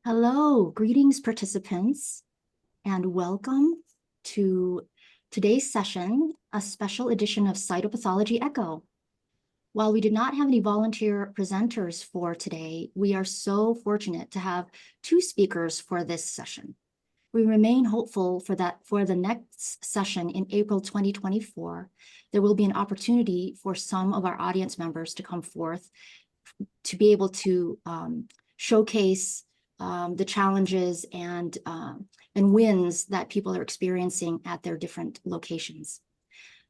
Hello, greetings participants, and welcome to today's session, a special edition of Cytopathology Echo. While we did not have any volunteer presenters for today, we are so fortunate to have two speakers for this session. We remain hopeful for the next session in April 2024, there will be an opportunity for some of our audience members to come forth to be able to showcase the challenges and wins that people are experiencing at their different locations.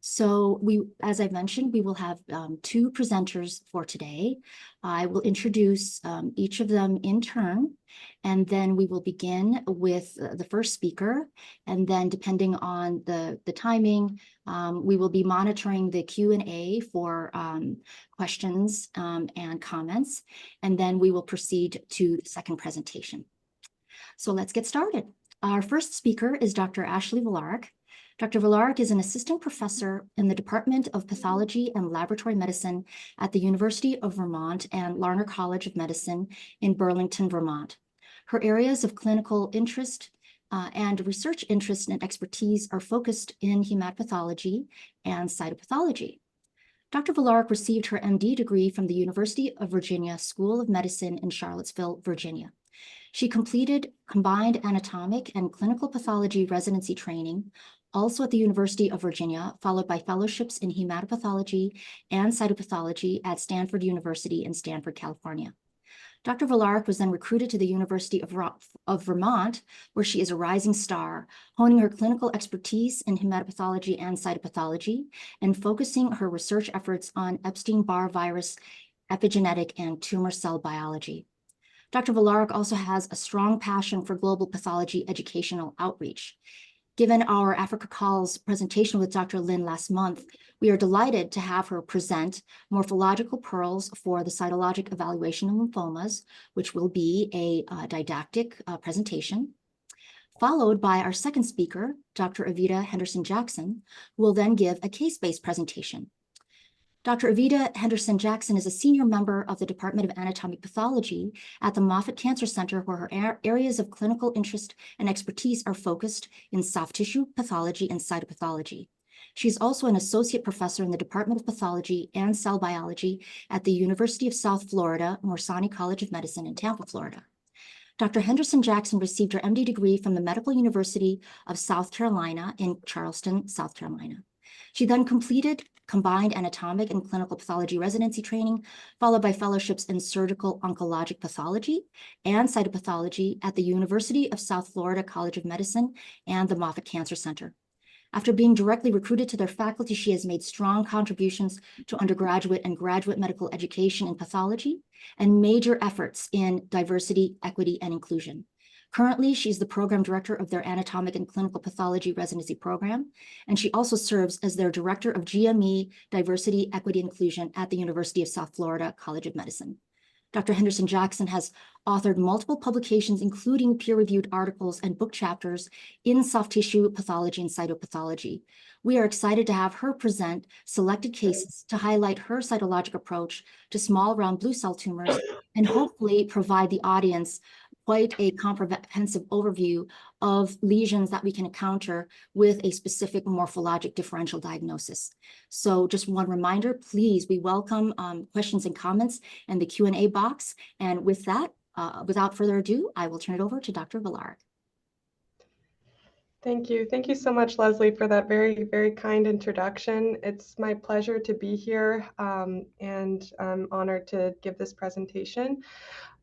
So as I mentioned, we will have two presenters for today. I will introduce each of them in turn, and then we will begin with the first speaker. And then depending on the timing, we will be monitoring the Q&A for questions and comments, and then we will proceed to the second presentation. So let's get started. Our first speaker is Dr. Ashley Villaric. Dr. Villaric is an assistant professor in the Department of Pathology and Laboratory Medicine at the University of Vermont and Larner College of Medicine in Burlington, Vermont. Her areas of clinical interest and research interest and expertise are focused in hematopathology and cytopathology. Dr. Villaric received her MD degree from the University of Virginia School of Medicine in Charlottesville, Virginia. She completed combined anatomic and clinical pathology residency training, also at the University of Virginia, followed by fellowships in hematopathology and cytopathology at Stanford University in Stanford, California. Dr. Villaric was then recruited to the University of Vermont, where she is a rising star, honing her clinical expertise in hematopathology and cytopathology, and focusing her research efforts on Epstein-Barr virus epigenetic and tumor cell biology. Dr. Villaric also has a strong passion for global pathology educational outreach. Given our Africa Calls presentation with Dr. Lin last month, we are delighted to have her present Morphological Pearls for the Cytologic Evaluation of Lymphomas, which will be a didactic presentation, followed by our second speaker, Dr. Evita Henderson-Jackson, who will then give a case-based presentation. Dr. Evita Henderson-Jackson is a senior member of the Department of Anatomic Pathology at the Moffitt Cancer Center, where her areas of clinical interest and expertise are focused in soft tissue pathology and cytopathology. She's also an associate professor in the Department of Pathology and Cell Biology at the University of South Florida, Morsani College of Medicine in Tampa, Florida. Dr. Henderson-Jackson received her MD degree from the Medical University of South Carolina in Charleston, South Carolina. She then completed combined anatomic and clinical pathology residency training, followed by fellowships in surgical oncologic pathology and cytopathology at the University of South Florida College of Medicine and the Moffitt Cancer Center. After being directly recruited to their faculty, she has made strong contributions to undergraduate and graduate medical education in pathology and major efforts in diversity, equity, and inclusion. Currently, she's the program director of their anatomic and clinical pathology residency program, and she also serves as their director of GME, diversity, equity, inclusion at the University of South Florida College of Medicine. Dr. Henderson-Jackson has authored multiple publications, including peer-reviewed articles and book chapters in soft tissue pathology and cytopathology. We are excited to have her present selected cases to highlight her cytologic approach to small round blue cell tumors and hopefully provide the audience quite a comprehensive overview of lesions that we can encounter with a specific morphologic differential diagnosis. So just one reminder, please, we welcome questions and comments in the Q&A box. And with that, without further ado, I will turn it over to Dr. Villaric. Thank you. Thank you so much, Leslie, for that very, very kind introduction. It's my pleasure to be here and I'm honored to give this presentation.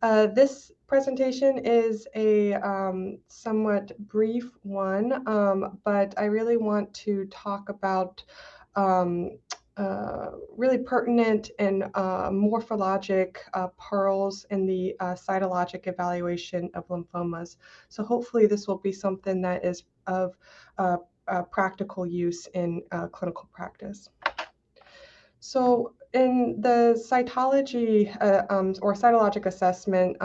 This presentation is a somewhat brief one, but I really want to talk about really pertinent and morphologic pearls in the cytologic evaluation of lymphomas. So hopefully this will be something that is of practical use in clinical practice. So in the cytology or cytologic assessment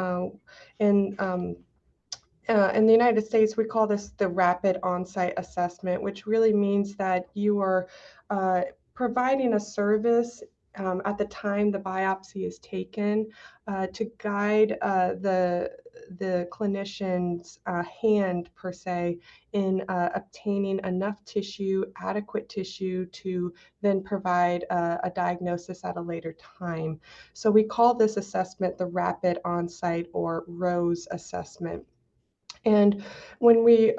in the United States, we call this the rapid on-site assessment, which really means that you are providing a service at the time the biopsy is taken to guide the clinician's hand, per se, in obtaining enough tissue, adequate tissue, to then provide a diagnosis at a later time. So we call this assessment the rapid on-site or ROSE assessment. And when we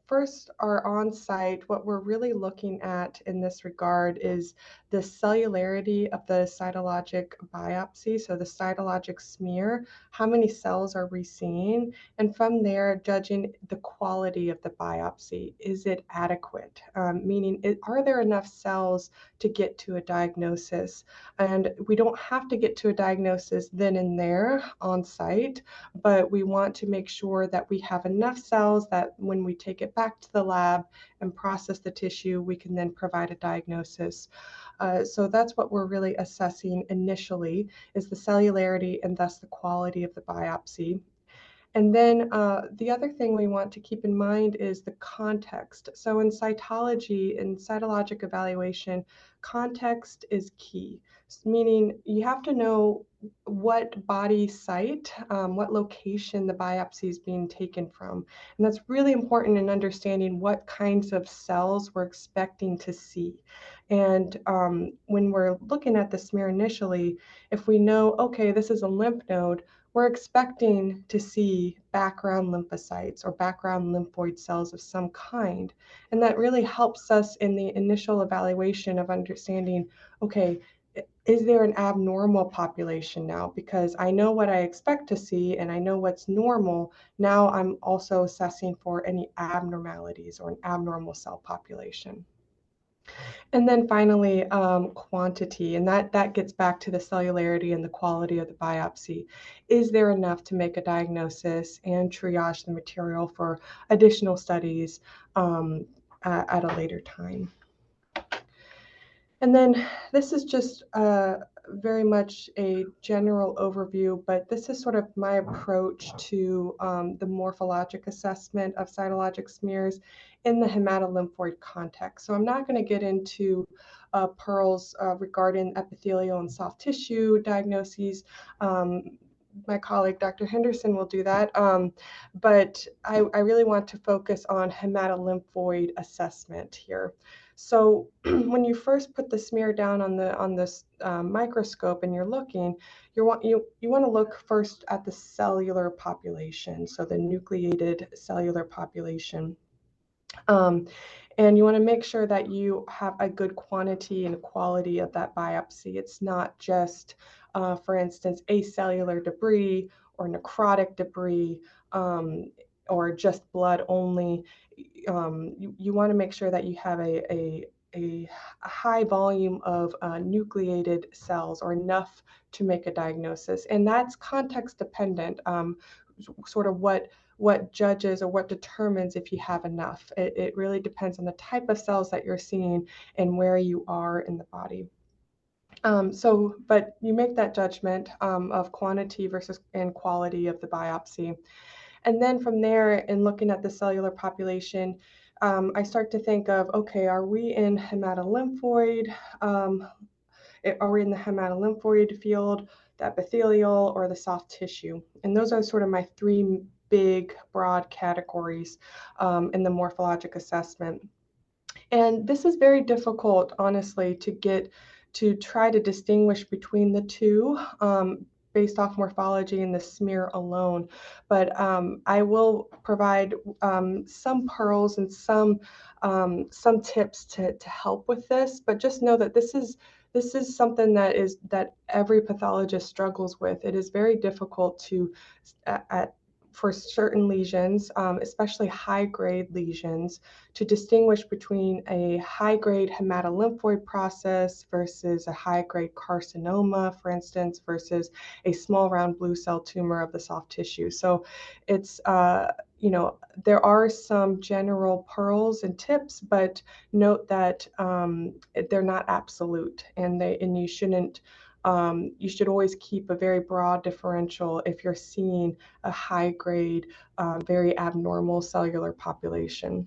first are on site, what we're really looking at in this regard is the cellularity of the cytologic biopsy, so the cytologic smear. How many cells are we seeing? And from there, judging the quality of the biopsy. Is it adequate? Meaning, are there enough cells to get to a diagnosis? And we don't have to get to a diagnosis then and there on site, but we want to make sure that we have enough cells that when we take it back to the lab and process the tissue, we can then provide a diagnosis. So that's what we're really assessing initially, is the cellularity and thus the quality of the biopsy. And then the other thing we want to keep in mind is the context. So in cytology, in cytologic evaluation, context is key, meaning you have to know what body site, what location the biopsy is being taken from. And that's really important in understanding what kinds of cells we're expecting to see. And when we're looking at the smear initially, if we know, okay, this is a lymph node, we're expecting to see background lymphocytes or background lymphoid cells of some kind. And that really helps us in the initial evaluation of understanding, okay, is there an abnormal population now? Because I know what I expect to see and I know what's normal. Now I'm also assessing for any abnormalities or an abnormal cell population. And then finally, quantity, and that gets back to the cellularity and the quality of the biopsy. Is there enough to make a diagnosis and triage the material for additional studies at a later time? And then this is just very much a general overview, but this is sort of my approach to the morphologic assessment of cytologic smears in the hematolymphoid context. So I'm not going to get into pearls regarding epithelial and soft tissue diagnoses. My colleague, Dr. Henderson, will do that. But I really want to focus on hematolymphoid assessment here. So when you first put the smear down on this microscope and you're looking, you want to look first at the cellular population, so the nucleated cellular population. And you want to make sure that you have a good quantity and quality of that biopsy. It's not just, for instance, acellular debris or necrotic debris or just blood only. You want to make sure that you have a high volume of nucleated cells or enough to make a diagnosis. And that's context dependent, sort of what judges or what determines if you have enough. It really depends on the type of cells that you're seeing and where you are in the body. But you make that judgment of quantity versus and quality of the biopsy. And then from there, in looking at the cellular population, I start to think of, okay, are we in hematolymphoid? Are we in the hematolymphoid field, the epithelial, or the soft tissue? And those are sort of my three big, broad categories in the morphologic assessment. And this is very difficult, honestly, to try to distinguish between the two based off morphology and the smear alone. But I will provide some pearls and some tips to help with this. But just know that this is something that every pathologist struggles with. It is very difficult to for certain lesions, especially high-grade lesions, to distinguish between a high-grade hematolymphoid process versus a high-grade carcinoma, for instance, versus a small round blue cell tumor of the soft tissue. So it's, there are some general pearls and tips, but note that they're not absolute, and you shouldn't. You should always keep a very broad differential if you're seeing a high grade, very abnormal cellular population.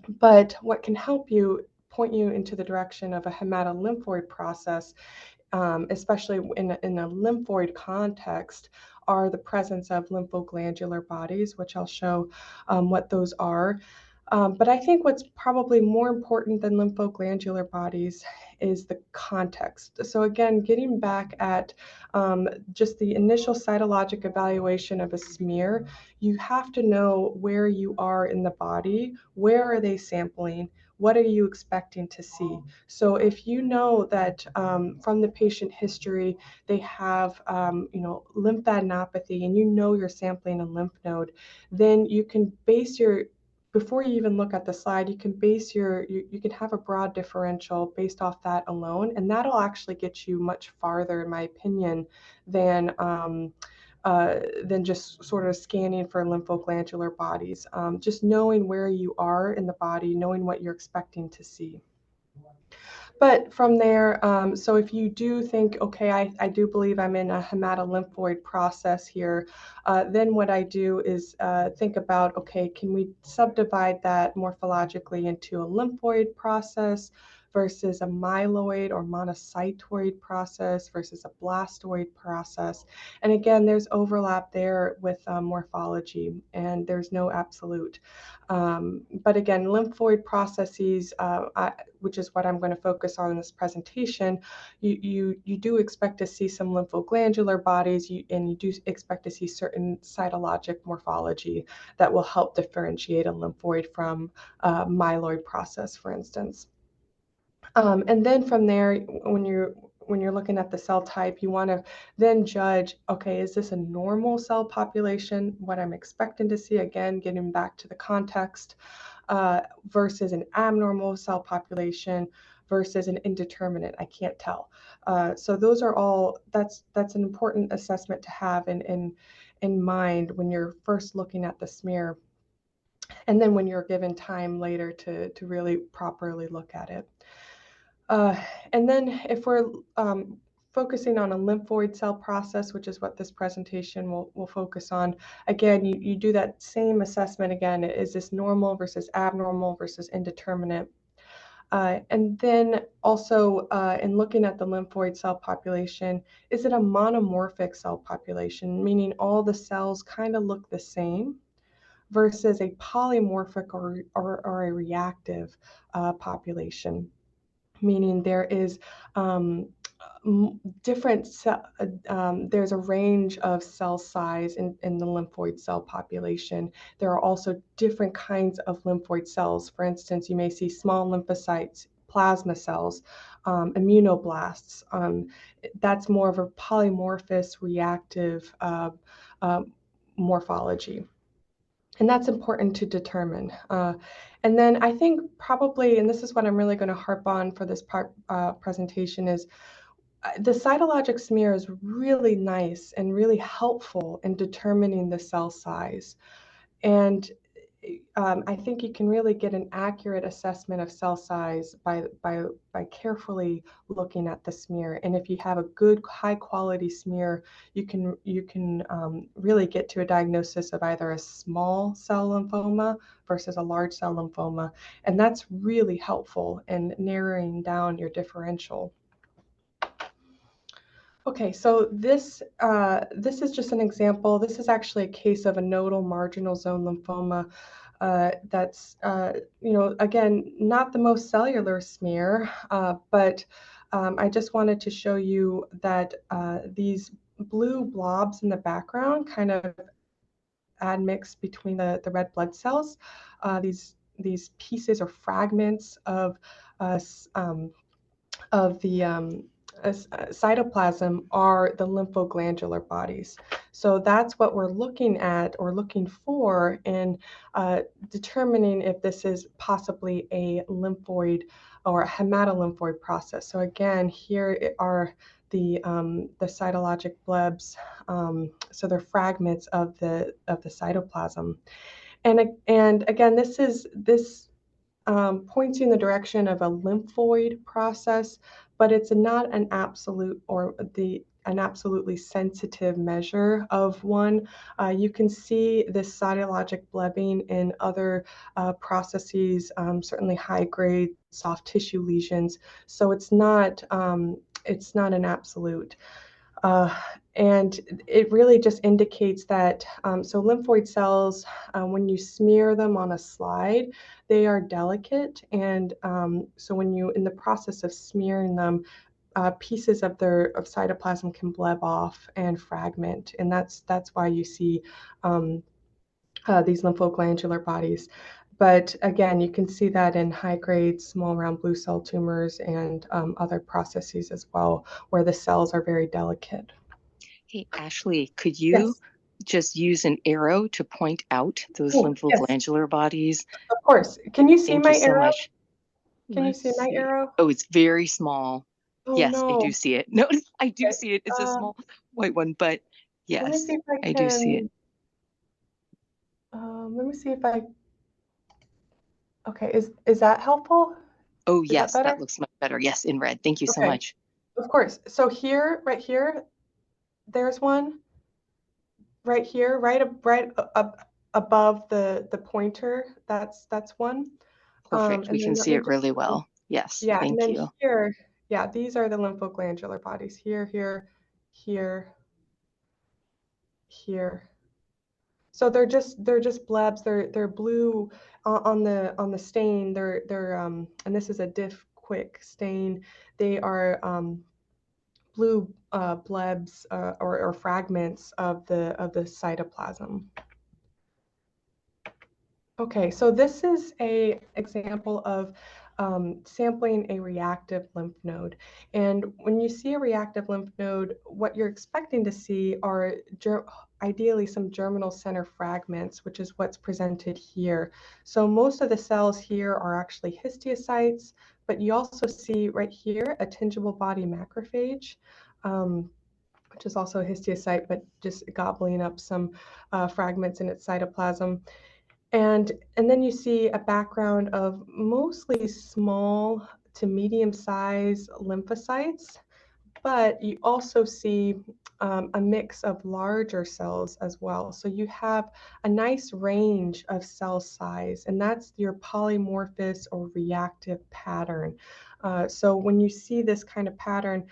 But what can help you point you into the direction of a hematolymphoid process especially in a lymphoid context, are the presence of lymphoglandular bodies, which I'll show what those are. But I think what's probably more important than lymphoglandular bodies is the context. So again, getting back at just the initial cytologic evaluation of a smear, you have to know where you are in the body, where are they sampling, what are you expecting to see? So if you know that from the patient history, they have lymphadenopathy, and you know you're sampling a lymph node, then you can base your, before you even look at the slide, you can base you can have a broad differential based off that alone, and that'll actually get you much farther, in my opinion, than just sort of scanning for lymphoglandular bodies. Just knowing where you are in the body, knowing what you're expecting to see. But from there, so if you do think, okay, I do believe I'm in a hematolymphoid process here, then what I do is think about, okay, can we subdivide that morphologically into a lymphoid process versus a myeloid or monocytoid process versus a blastoid process? And again, there's overlap there with morphology, and there's no absolute. But again, lymphoid processes, which is what I'm going to focus on in this presentation, you do expect to see some lymphoglandular bodies, and you do expect to see certain cytologic morphology that will help differentiate a lymphoid from a myeloid process, for instance. And then from there, when you're looking at the cell type, you want to then judge, okay, is this a normal cell population, what I'm expecting to see, again, getting back to the context, versus an abnormal cell population versus an indeterminate, I can't tell. So those are all, that's an important assessment to have in mind when you're first looking at the smear, and then when you're given time later to really properly look at it. And then if we're focusing on a lymphoid cell process, which is what this presentation will focus on, again, you do that same assessment again. Is this normal versus abnormal versus indeterminate? And then also in looking at the lymphoid cell population, is it a monomorphic cell population, meaning all the cells kind of look the same, versus a polymorphic or a reactive population, meaning there is different there's a range of cell size in the lymphoid cell population. There are also different kinds of lymphoid cells. For instance, you may see small lymphocytes, plasma cells, immunoblasts. That's more of a polymorphous reactive morphology. And that's important to determine. And then I think probably, and this is what I'm really going to harp on for this presentation, is the cytologic smear is really nice and really helpful in determining the cell size. And I think you can really get an accurate assessment of cell size by carefully looking at the smear. And if you have a good, high quality smear, you can really get to a diagnosis of either a small cell lymphoma versus a large cell lymphoma, and that's really helpful in narrowing down your differential. Okay, so this is just an example. This is actually a case of a nodal marginal zone lymphoma. That's again, not the most cellular smear, but I just wanted to show you that these blue blobs in the background kind of admix between the red blood cells. These pieces or fragments of the cytoplasm are the lymphoglandular bodies. So that's what we're looking at or looking for in determining if this is possibly a lymphoid or a hematolymphoid process. So again, here are the cytologic blebs. So they're fragments of the cytoplasm. And again, this points you in the direction of a lymphoid process, but it's not an absolute or an absolutely sensitive measure of one. You can see this cytologic blebbing in other processes, certainly high-grade soft tissue lesions. So it's not it's not an absolute. Uh, and it really just indicates that, so lymphoid cells, when you smear them on a slide, they are delicate. And so when you, in the process of smearing them, pieces of cytoplasm can bleb off and fragment. And that's why you see these lymphoglandular bodies. But again, you can see that in high-grade small round blue cell tumors and other processes as well, where the cells are very delicate. Hey, Ashley, could you Yes. just use an arrow to point out those Oh, yes, lymphoglandular bodies? of course. Can you see Thank you my so arrow? much. Can you Let's see my see. arrow? Oh, it's very small. Oh, Yes, I do no. see it. No, I do Okay. see it. It's a small white one, but Let me see yes, if I I do see it. can. Let me see if I. Okay, is that helpful? Oh, Is that yes, better? that looks much better. Yes, in red. Thank you so Okay, much. of course. So here, right here, there's one. Right here, right up above the pointer. That's one. Perfect. We And then can let see me it just really well. Yes, yeah, and thank then you. here, yeah, these are the lymphoglandular bodies. Here, here, here, here. So they're just blebs. They're blue on the stain. They're and this is a diff quick stain. They are blue blebs or fragments of the cytoplasm. Okay, so this is a example of sampling a reactive lymph node. And when you see a reactive lymph node, what you're expecting to see are ideally some germinal center fragments, which is what's presented here. So most of the cells here are actually histiocytes, but you also see right here a tingible body macrophage. Which is also a histiocyte, but just gobbling up some fragments in its cytoplasm. And then you see a background of mostly small to medium-sized lymphocytes, but you also see a mix of larger cells as well. So you have a nice range of cell size, and that's your polymorphous or reactive pattern. So when you see this kind of pattern,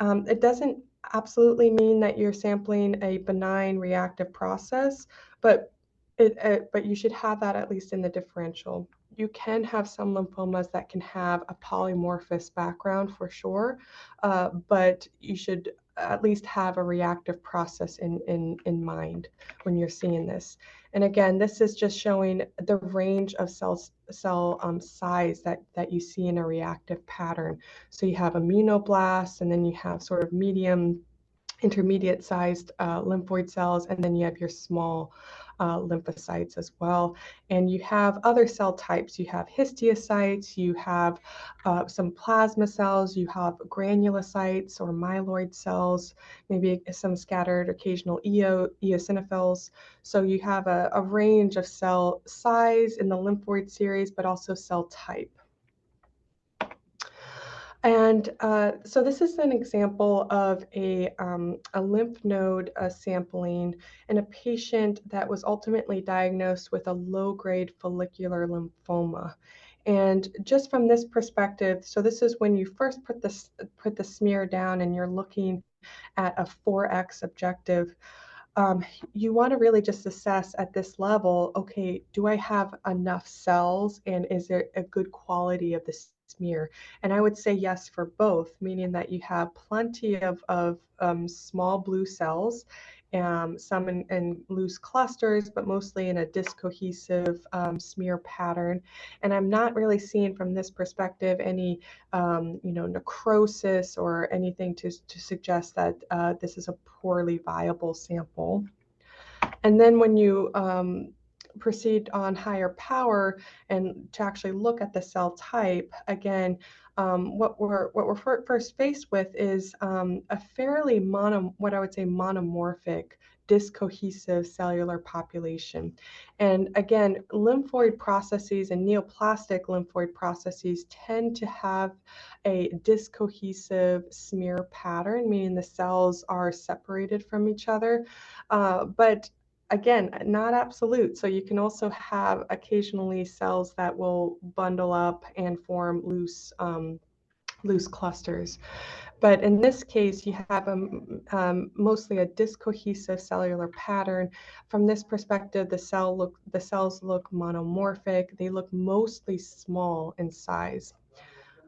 it doesn't absolutely mean that you're sampling a benign reactive process, but but you should have that at least in the differential. You can have some lymphomas that can have a polymorphous background for sure, but you should at least have a reactive process in mind when you're seeing this. And again, this is just showing the range of cell size that you see in a reactive pattern. So you have immunoblasts, and then you have sort of medium intermediate sized lymphoid cells, and then you have your small lymphocytes as well. And you have other cell types. You have histiocytes, you have some plasma cells, you have granulocytes or myeloid cells, maybe some scattered occasional eosinophils. So you have a range of cell size in the lymphoid series, but also cell type. And so this is an example of a lymph node sampling in a patient that was ultimately diagnosed with a low-grade follicular lymphoma. And just from this perspective, so this is when you first put the smear down and you're looking at a 4x objective. You want to really just assess at this level, okay, do I have enough cells and is there a good quality of the smear? And I would say yes for both, meaning that you have plenty of small blue cells, some in loose clusters, but mostly in a discohesive smear pattern. And I'm not really seeing from this perspective any necrosis or anything to suggest that this is a poorly viable sample. And then when you proceed on higher power and to actually look at the cell type, again, what we're first faced with is a fairly what I would say monomorphic, discohesive cellular population. And again, lymphoid processes and neoplastic lymphoid processes tend to have a discohesive smear pattern, meaning the cells are separated from each other. But again, not absolute. So you can also have occasionally cells that will bundle up and form loose clusters. But in this case, you have mostly a discohesive cellular pattern. From this perspective, the cells look monomorphic. They look mostly small in size.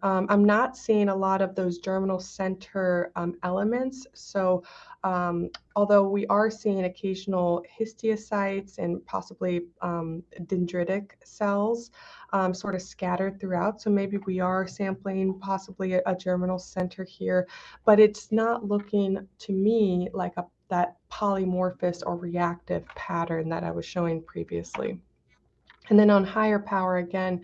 I'm not seeing a lot of those germinal center elements. So although we are seeing occasional histiocytes and possibly dendritic cells sort of scattered throughout. So maybe we are sampling possibly a germinal center here, but it's not looking to me like that polymorphous or reactive pattern that I was showing previously. And then on higher power, again,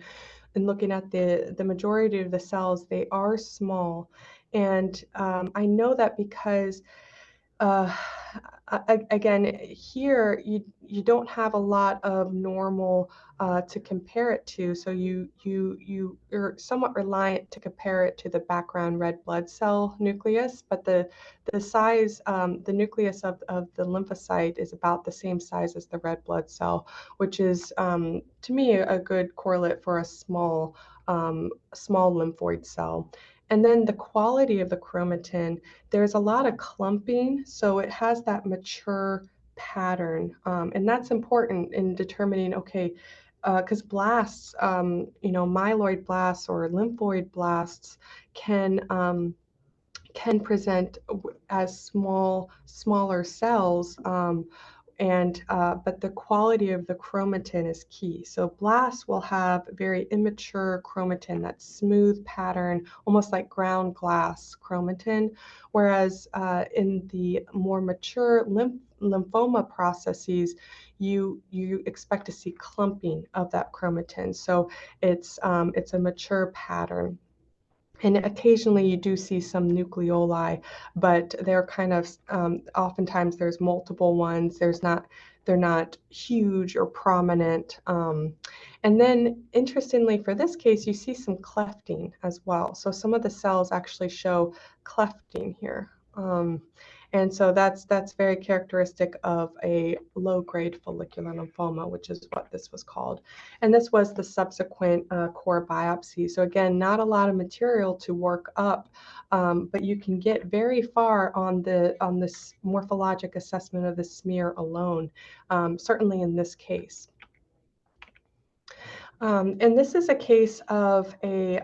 and looking at the majority of the cells, they are small. And I know that because again, here you don't have a lot of normal to compare it to, so you're somewhat reliant to compare it to the background red blood cell nucleus, but the size, the nucleus of the lymphocyte is about the same size as the red blood cell, which is to me a good correlate for a small lymphoid cell. And then the quality of the chromatin, there's a lot of clumping, so it has that mature pattern. And that's important in determining, okay, because blasts, myeloid blasts or lymphoid blasts can present as smaller cells, but the quality of the chromatin is key. So blasts will have very immature chromatin, that smooth pattern, almost like ground glass chromatin, whereas in the more mature lymphoma processes, you expect to see clumping of that chromatin. So it's a mature pattern. And occasionally you do see some nucleoli, but they're kind of oftentimes there's multiple ones. They're not huge or prominent. And then interestingly for this case, you see some clefting as well. So some of the cells actually show clefting here. And so that's very characteristic of a low-grade follicular lymphoma, which is what this was called. And this was the subsequent core biopsy. So again, not a lot of material to work up, but you can get very far on this morphologic assessment of the smear alone, certainly in this case. And this is a case of a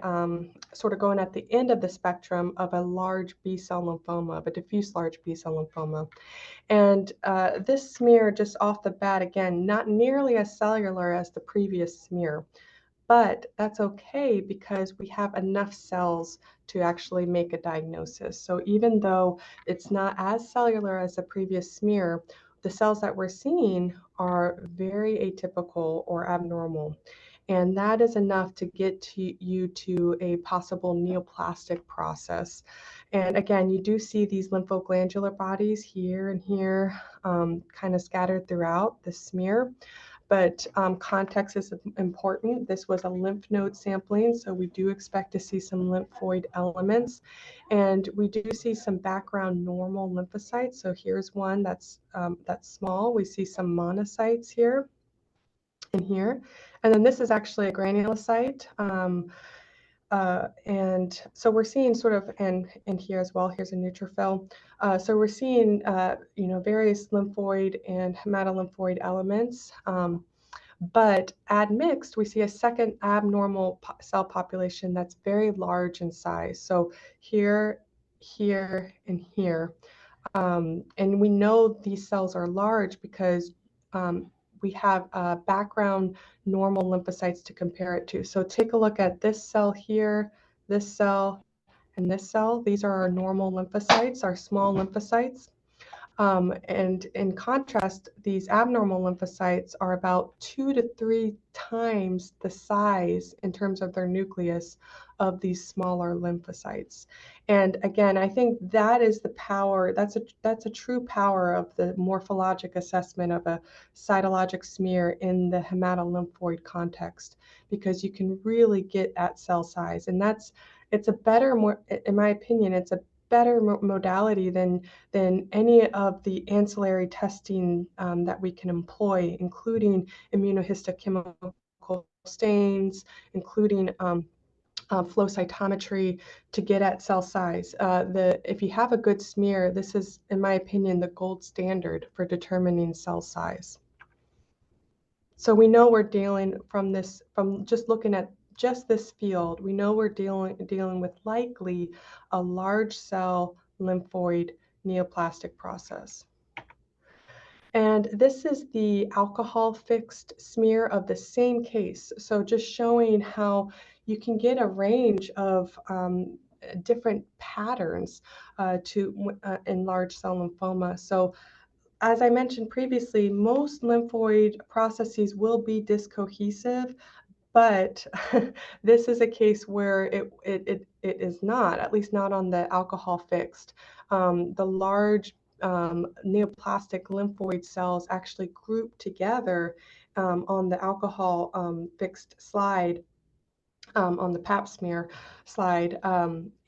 sort of going at the end of the spectrum of a large B-cell lymphoma, of a diffuse large B-cell lymphoma. And this smear, just off the bat, again, not nearly as cellular as the previous smear, but that's okay because we have enough cells to actually make a diagnosis. So even though it's not as cellular as the previous smear, the cells that we're seeing are very atypical or abnormal. And that is enough to get you to a possible neoplastic process. And again, you do see these lymphoglandular bodies here and here, kind of scattered throughout the smear. But context is important. This was a lymph node sampling, so we do expect to see some lymphoid elements. And we do see some background normal lymphocytes. So here's one that's small. We see some monocytes here and here. And then this is actually a granulocyte. And so we're seeing sort of, and here as well, here's a neutrophil. So we're seeing, various lymphoid and hematolymphoid elements. But admixed, we see a second abnormal cell population that's very large in size. So here, here, and here. And we know these cells are large because we have background normal lymphocytes to compare it to. So take a look at this cell here, this cell, and this cell. These are our normal lymphocytes, our small lymphocytes. And in contrast, these abnormal lymphocytes are about 2 to 3 times the size in terms of their nucleus of these smaller lymphocytes. And again, I think that is the power, that's a true power of the morphologic assessment of a cytologic smear in the hematolymphoid context, because you can really get at cell size. And it's a better, in my opinion, it's a better modality than any of the ancillary testing that we can employ, including immunohistochemical stains, including flow cytometry to get at cell size. If you have a good smear, this is, in my opinion, the gold standard for determining cell size. So we know we're dealing from just looking at just this field, we know we're dealing with likely a large cell lymphoid neoplastic process. And this is the alcohol fixed smear of the same case. So just showing how you can get a range of different patterns in large cell lymphoma. So as I mentioned previously, most lymphoid processes will be discohesive, but this is a case where it is not, at least not on the alcohol fixed. The large neoplastic lymphoid cells actually group together on the alcohol fixed slide, on the pap smear slide,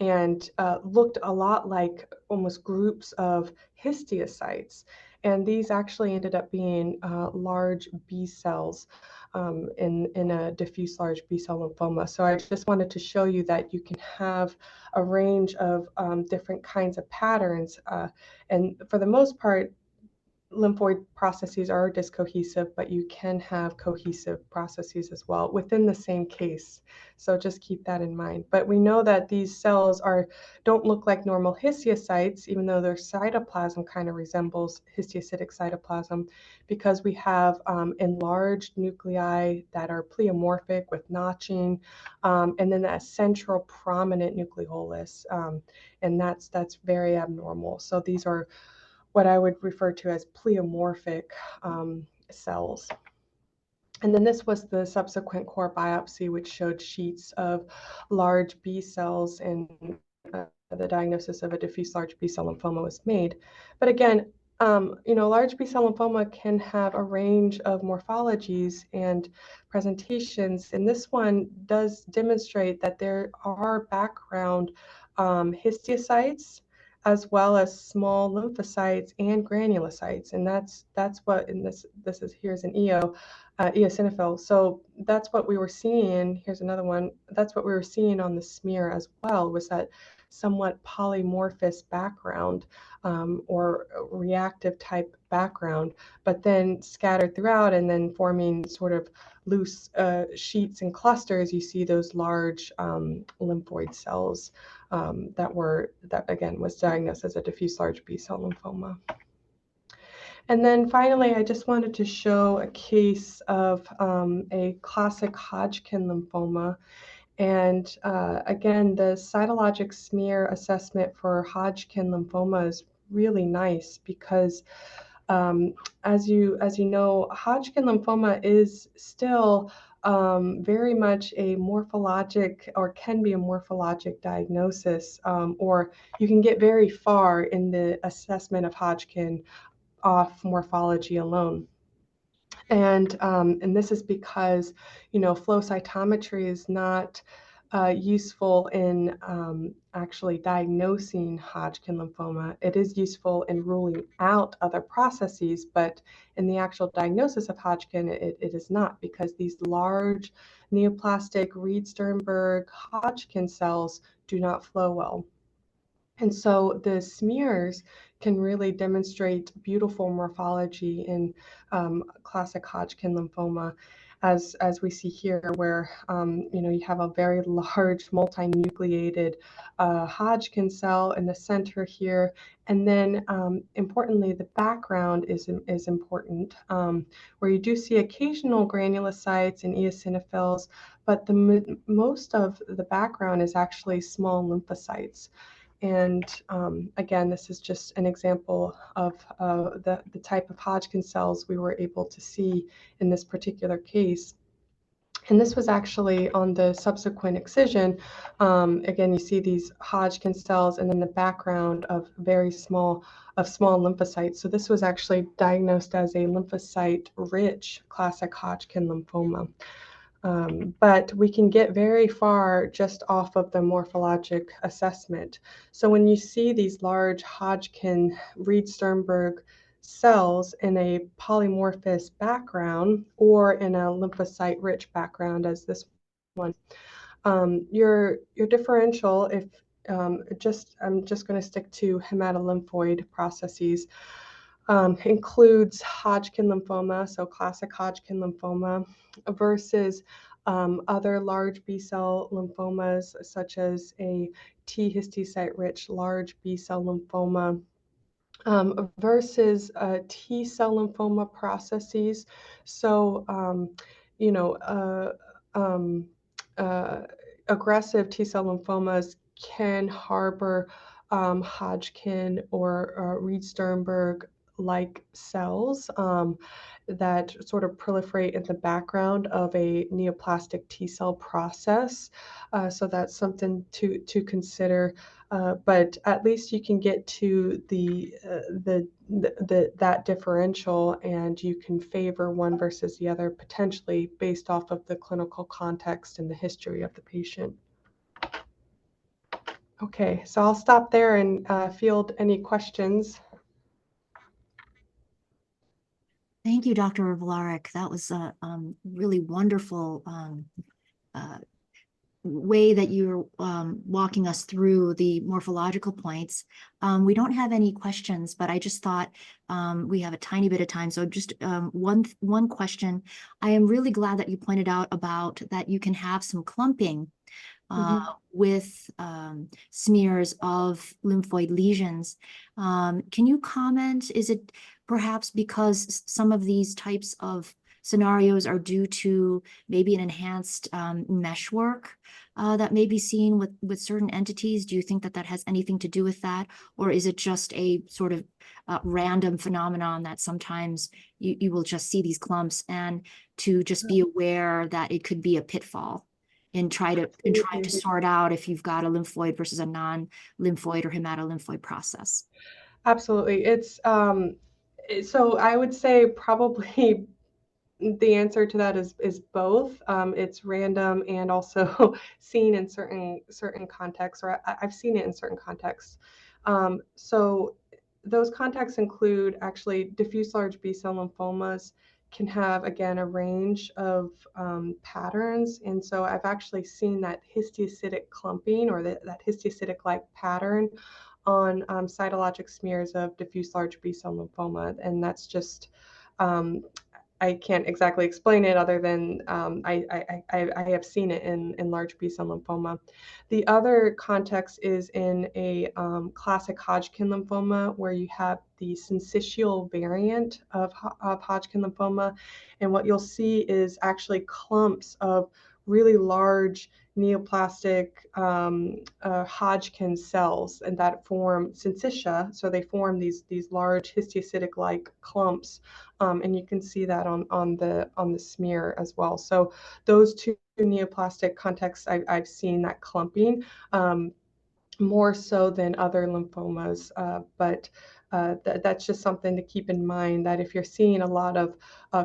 and looked a lot like almost groups of histiocytes. And these actually ended up being large B cells in a diffuse large B-cell lymphoma. So I just wanted to show you that you can have a range of different kinds of patterns. And for the most part, lymphoid processes are discohesive, but you can have cohesive processes as well within the same case. So just keep that in mind. But we know that these cells don't look like normal histiocytes, even though their cytoplasm kind of resembles histiocytic cytoplasm, because we have enlarged nuclei that are pleomorphic with notching, and then a central prominent nucleolus, and that's very abnormal. So these are what I would refer to as pleomorphic cells. And then this was the subsequent core biopsy, which showed sheets of large B cells, and the diagnosis of a diffuse large B-cell lymphoma was made. But again, large B-cell lymphoma can have a range of morphologies and presentations, and this one does demonstrate that there are background histiocytes, as well as small lymphocytes and granulocytes, and that's what in this is here's an eosinophil. So that's what we were seeing. Here's another one. That's what we were seeing on the smear as well, was that somewhat polymorphous background, or reactive type background, but then scattered throughout and then forming sort of loose sheets and clusters. You see those large lymphoid cells that again was diagnosed as a diffuse large B-cell lymphoma. And then finally, I just wanted to show a case of a classic Hodgkin lymphoma. And again, the cytologic smear assessment for Hodgkin lymphoma is really nice because, as you know, Hodgkin lymphoma is still very much a morphologic, or can be a morphologic diagnosis, or you can get very far in the assessment of Hodgkin off morphology alone. And this is because, flow cytometry is not useful in actually diagnosing Hodgkin lymphoma. It is useful in ruling out other processes, but in the actual diagnosis of Hodgkin, it is not, because these large neoplastic Reed-Sternberg Hodgkin cells do not flow well. And so the smears can really demonstrate beautiful morphology in classic Hodgkin lymphoma, as we see here, where you have a very large multinucleated Hodgkin cell in the center here, and then importantly, the background is important, where you do see occasional granulocytes and eosinophils, but most of the background is actually small lymphocytes. And again, this is just an example of the type of Hodgkin cells we were able to see in this particular case. And this was actually on the subsequent excision. Again, you see these Hodgkin cells and then the background of small lymphocytes. So this was actually diagnosed as a lymphocyte-rich classic Hodgkin lymphoma. But we can get very far just off of the morphologic assessment. So when you see these large Hodgkin Reed-Sternberg cells in a polymorphous background or in a lymphocyte-rich background, as this one, Your differential, if I'm just going to stick to hematolymphoid processes, includes Hodgkin lymphoma, so classic Hodgkin lymphoma, versus other large B cell lymphomas, such as a T histiocyte-rich large B cell lymphoma, versus T cell lymphoma processes. So, you know, uh, aggressive T cell lymphomas can harbor Hodgkin or Reed-Sternberg like cells that sort of proliferate in the background of a neoplastic T cell process. So that's something to consider. But at least you can get to that differential, and you can favor one versus the other potentially based off of the clinical context and the history of the patient. Okay, so I'll stop there and field any questions. Thank you, Dr. Vlarik. That was a really wonderful way that you're walking us through the morphological points. We don't have any questions, but I just thought we have a tiny bit of time. So just one question. I am really glad that you pointed out about that you can have some clumping with smears of lymphoid lesions. Can you comment, is it perhaps because some of these types of scenarios are due to maybe an enhanced meshwork that may be seen with certain entities? Do you think that that has anything to do with that? Or is it just a sort of random phenomenon that sometimes you will just see these clumps, and to just be aware that it could be a pitfall and trying to sort out if you've got a lymphoid versus a non-lymphoid or hematolymphoid process? Absolutely. It's so I would say probably the answer to that is both. It's random and also seen in certain contexts, or I've seen it in certain contexts. So those contexts include actually diffuse large B cell lymphomas can have, again, a range of patterns. And so I've actually seen that histiocytic clumping, or that histiocytic-like pattern on cytologic smears of diffuse large B cell lymphoma. And that's just, I can't exactly explain it other than I have seen it in large B cell lymphoma. The other context is in a classic Hodgkin lymphoma, where you have the syncytial variant of Hodgkin lymphoma. And what you'll see is actually clumps of really large neoplastic Hodgkin cells, and that form syncytia. So they form these large histiocytic-like clumps, and you can see that on the smear as well. So those two neoplastic contexts, I've seen that clumping more so than other lymphomas, but that's just something to keep in mind, that if you're seeing a lot of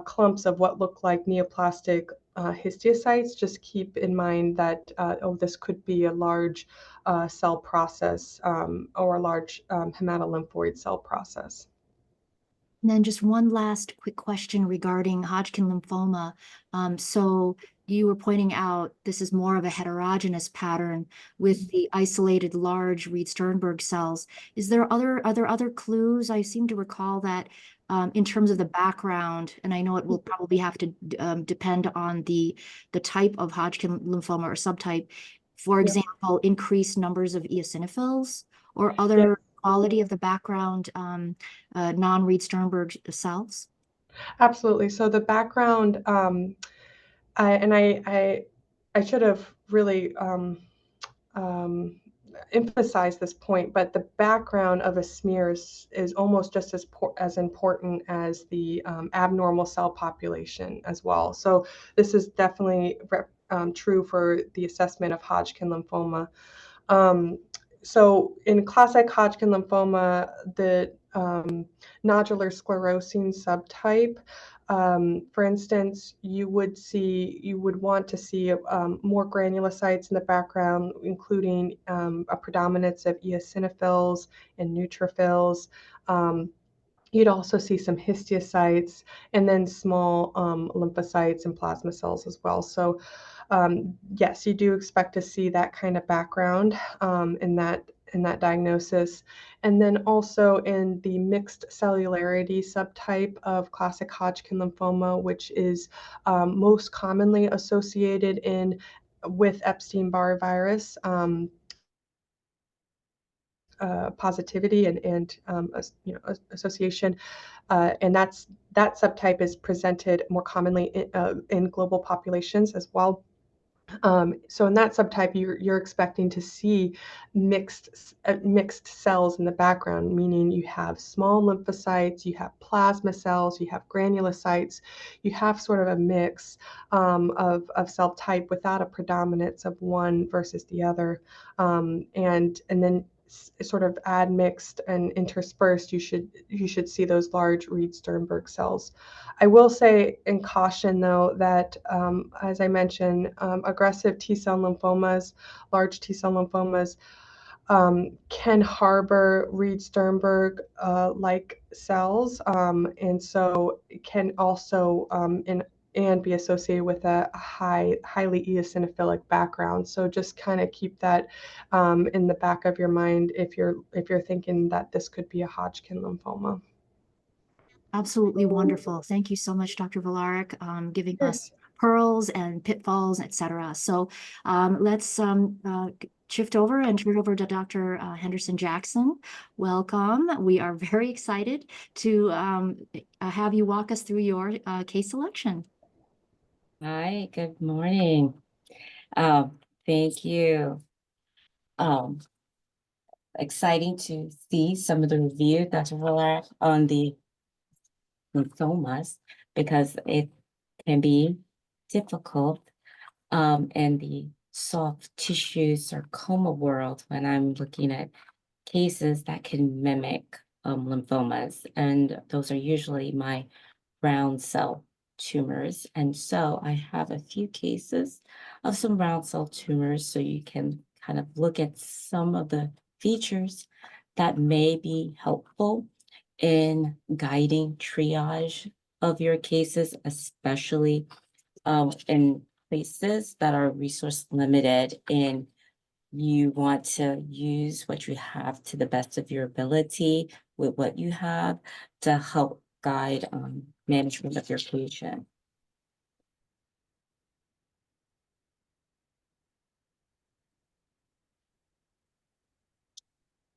clumps of what look like neoplastic histiocytes, just keep in mind that, oh, this could be a large cell process, or a large hematolymphoid cell process. And then just one last quick question regarding Hodgkin lymphoma. So you were pointing out this is more of a heterogeneous pattern with the isolated large Reed-Sternberg cells. Is there other clues? I seem to recall that in terms of the background, and I know it will probably have to depend on the type of Hodgkin lymphoma or subtype. For example, increased numbers of eosinophils or other quality of the background non-Reed-Sternberg cells? Absolutely. So the background, I should have really emphasized this point, but the background of a smear is almost just as important as the abnormal cell population as well. So this is definitely true for the assessment of Hodgkin lymphoma. So in classic Hodgkin lymphoma, the nodular sclerosing subtype, for instance, you would want to see more granulocytes in the background, including a predominance of eosinophils and neutrophils. You'd also see some histiocytes and then small lymphocytes and plasma cells as well. So yes, you do expect to see that kind of background in that diagnosis. And then also in the mixed cellularity subtype of classic Hodgkin lymphoma, which is most commonly associated with Epstein-Barr virus. Positivity and association, and that subtype is presented more commonly in global populations as well. So in that subtype, you're expecting to see mixed cells in the background, meaning you have small lymphocytes, you have plasma cells, you have granulocytes, you have sort of a mix of cell type without a predominance of one versus the other, and then sort of admixed and interspersed, you should see those large Reed-Sternberg cells. I will say in caution, though, that as I mentioned, aggressive T-cell lymphomas, large T-cell lymphomas, can harbor Reed-Sternberg like cells, and so it can also and be associated with a highly eosinophilic background. So just kind of keep that in the back of your mind if you're thinking that this could be a Hodgkin lymphoma. Absolutely wonderful. Thank you so much, Dr. Villaric, giving us pearls and pitfalls, etc. So let's shift over and turn it over to Dr. Henderson Jackson. Welcome. We are very excited to have you walk us through your case selection. Hi, good morning. Thank you. Exciting to see some of the review, Dr. Villaric, on the lymphomas, because it can be difficult in the soft tissue sarcoma world when I'm looking at cases that can mimic lymphomas, and those are usually my round cell tumors. And so I have a few cases of some round cell tumors, so you can kind of look at some of the features that may be helpful in guiding triage of your cases, especially in places that are resource limited and you want to use what you have to the best of your ability with what you have to help guide management of your patient.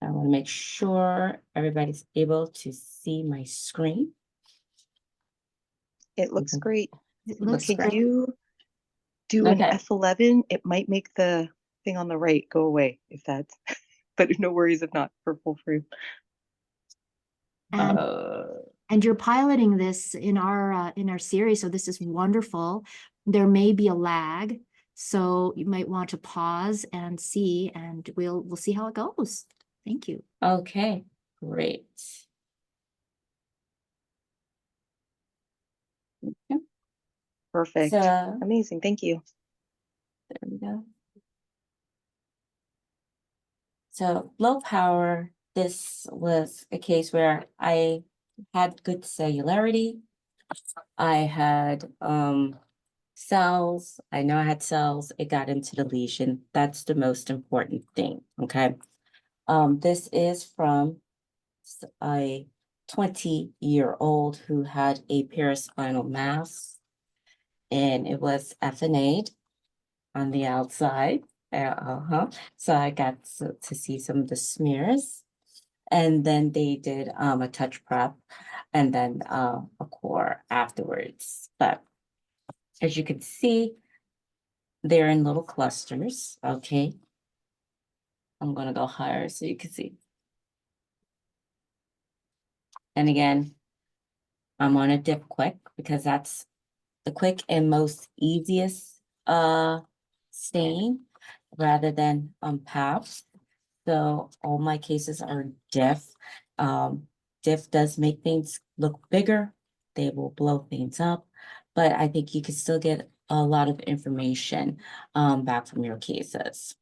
I want to make sure everybody's able to see my screen. It looks great. It looks Can great. you do an Okay. F11? It might make the thing on the right go away if that's, but no worries if not for full frame. And you're piloting this in our series, so this is wonderful. There may be a lag, so you might want to pause and see, and we'll see how it goes. Thank you. Okay, great. Okay. Perfect. So Amazing. Thank you. there we go. So low power, this was a case where I had good cellularity. I had cells. I know I had cells. It got into the lesion. That's the most important thing, okay? This is from a 20-year-old who had a paraspinal mass, and it was FNA'd on the outside. So I got to see some of the smears, and then they did a touch prep, and then a core afterwards. But as you can see, they're in little clusters. Okay, I'm gonna go higher so you can see. And again, I'm on a dip quick because that's the quick and most easiest stain rather than PAPs. So all my cases are diff. Diff does make things look bigger. They will blow things up, but I think you can still get a lot of information back from your cases.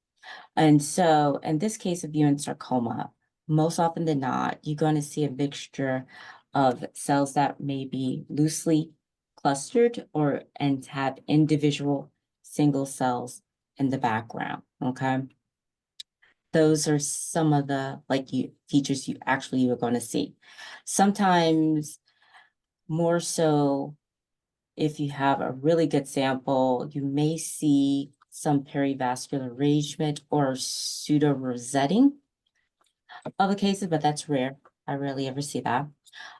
And so in this case of Ewing sarcoma, most often than not, you're going to see a mixture of cells that may be loosely clustered and have individual single cells in the background, okay? Those are some of the features you are going to see. Sometimes more so, if you have a really good sample, you may see some perivascular arrangement or pseudo rosetting of the cases, but that's rare. I rarely ever see that.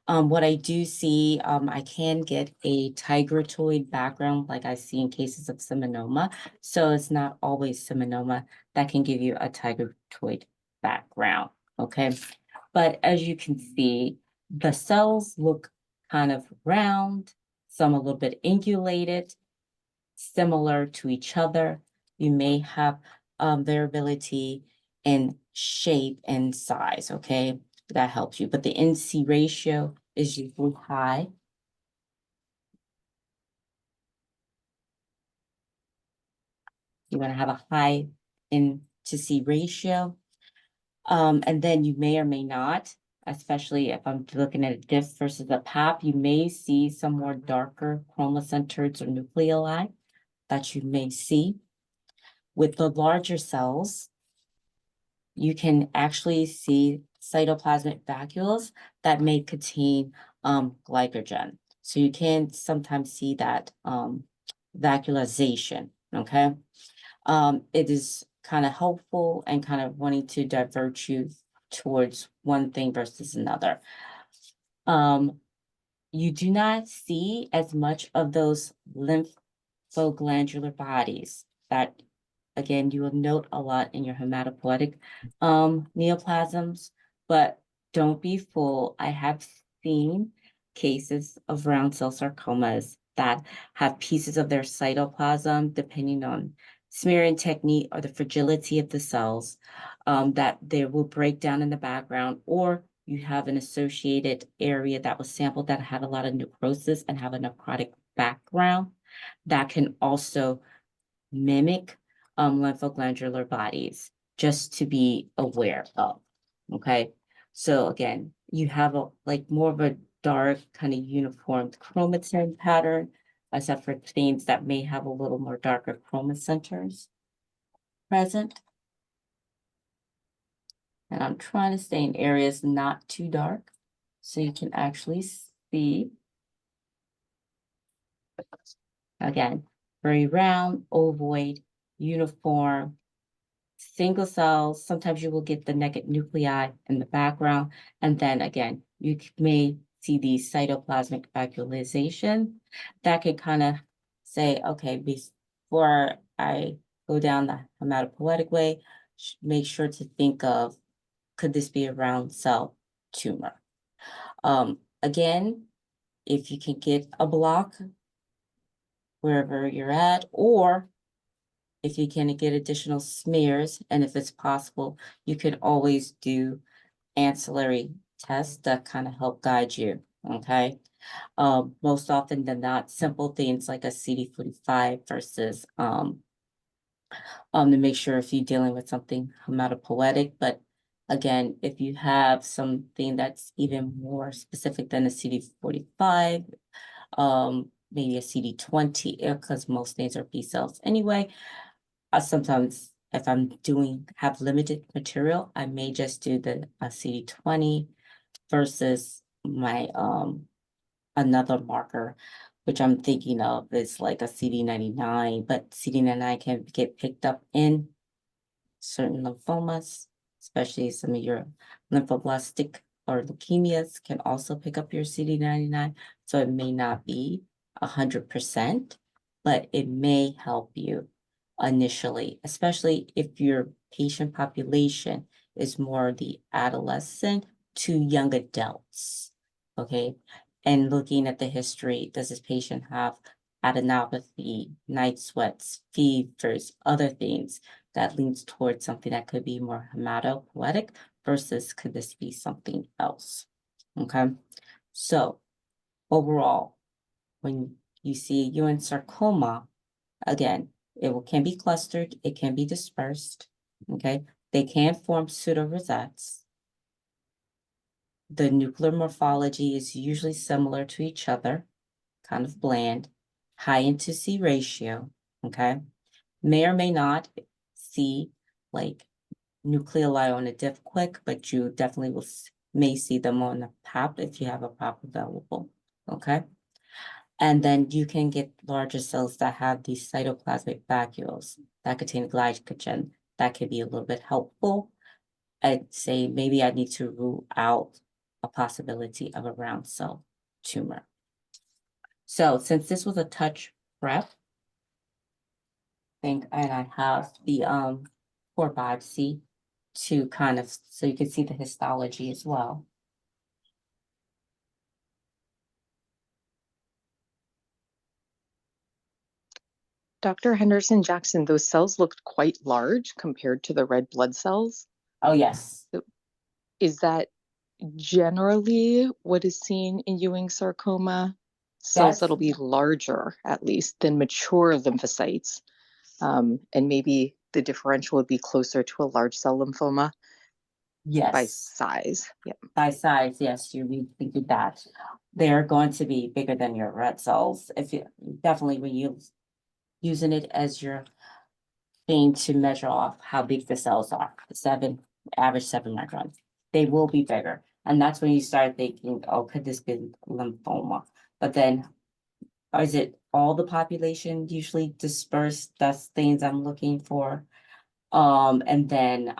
What I do see, I can get a tigrotoid background like I see in cases of seminoma. So it's not always seminoma that can give you a tigrotoid background, okay? But as you can see, the cells look kind of round, some a little bit angulated, similar to each other. You may have variability in shape and size, okay? That helps you, but the NC ratio is usually high. You want to have a high N to C ratio. And then you may or may not, especially if I'm looking at a diff versus a PAP, you may see some more darker chromocenters or nucleoli that you may see. With the larger cells, you can actually see cytoplasmic vacuoles that may contain glycogen. So you can sometimes see that vacuolization, okay? It is kind of helpful and kind of wanting to divert you towards one thing versus another. You do not see as much of those lymphoglandular bodies that, again, you will note a lot in your hematopoietic neoplasms, but don't be fooled. I have seen cases of round cell sarcomas that have pieces of their cytoplasm, depending on smearing technique or the fragility of the cells, that they will break down in the background, or you have an associated area that was sampled that had a lot of necrosis and have a necrotic background that can also mimic lymphoglandular bodies, just to be aware of, okay? So again, you have more of a dark kind of uniformed chromatin pattern, except for things that may have a little more darker chromocenters present. And I'm trying to stay in areas not too dark, so you can actually see. Again, very round, ovoid, uniform, single cells. Sometimes you will get the naked nuclei in the background. And then again, you may see the cytoplasmic vacuolization that can kind of say, okay, before I go down the hematopoietic way, make sure to think of, could this be a round cell tumor? Again, if you can get a block wherever you're at, or if you can get additional smears, and if it's possible, you can always do ancillary tests that kind of help guide you, okay? Most often than not, simple things like a CD45 versus to make sure if you're dealing with something hematopoietic. But again, if you have something that's even more specific than a CD45, maybe a CD20, because most things are B cells anyway. Sometimes if I'm have limited material, I may just do the CD20 versus my another marker, which I'm thinking of is like a CD99, but CD99 can get picked up in certain lymphomas, especially some of your lymphoblastic or leukemias can also pick up your CD99. So it may not be 100%, but it may help you initially, especially if your patient population is more the adolescent to young adults, okay? And looking at the history, does this patient have adenopathy, night sweats, fevers, other things that leans towards something that could be more hematopoietic versus could this be something else, okay? So overall, when you see Ewing sarcoma, again, can be clustered, it can be dispersed, okay? They can form pseudo rosettes. the nuclear morphology is usually similar to each other, kind of bland, high into C ratio, okay? May or may not see like nucleoli on a diff quick, but you definitely may see them on a PAP if you have a PAP available, okay? And then you can get larger cells that have these cytoplasmic vacuoles that contain glycogen. That can be a little bit helpful. I'd say maybe I need to rule out a possibility of a round cell tumor. So since this was a touch prep, and I have the core biopsy to kind of, so you can see the histology as well. Dr. Henderson Jackson, those cells looked quite large compared to the red blood cells. Oh, yes. Is that generally what is seen in Ewing sarcoma? Cells that'll be larger, at least, than mature lymphocytes. And maybe the differential would be closer to a large cell lymphoma by Yes. size. Yep. By size, yes, you need that. They're going to be bigger than your red cells. If you definitely when you using it as your thing to measure off how big the cells are, average 7 microns, they will be bigger. And that's when you start thinking, oh, could this be lymphoma? But then, is it all the population usually dispersed? That's things I'm looking for. And then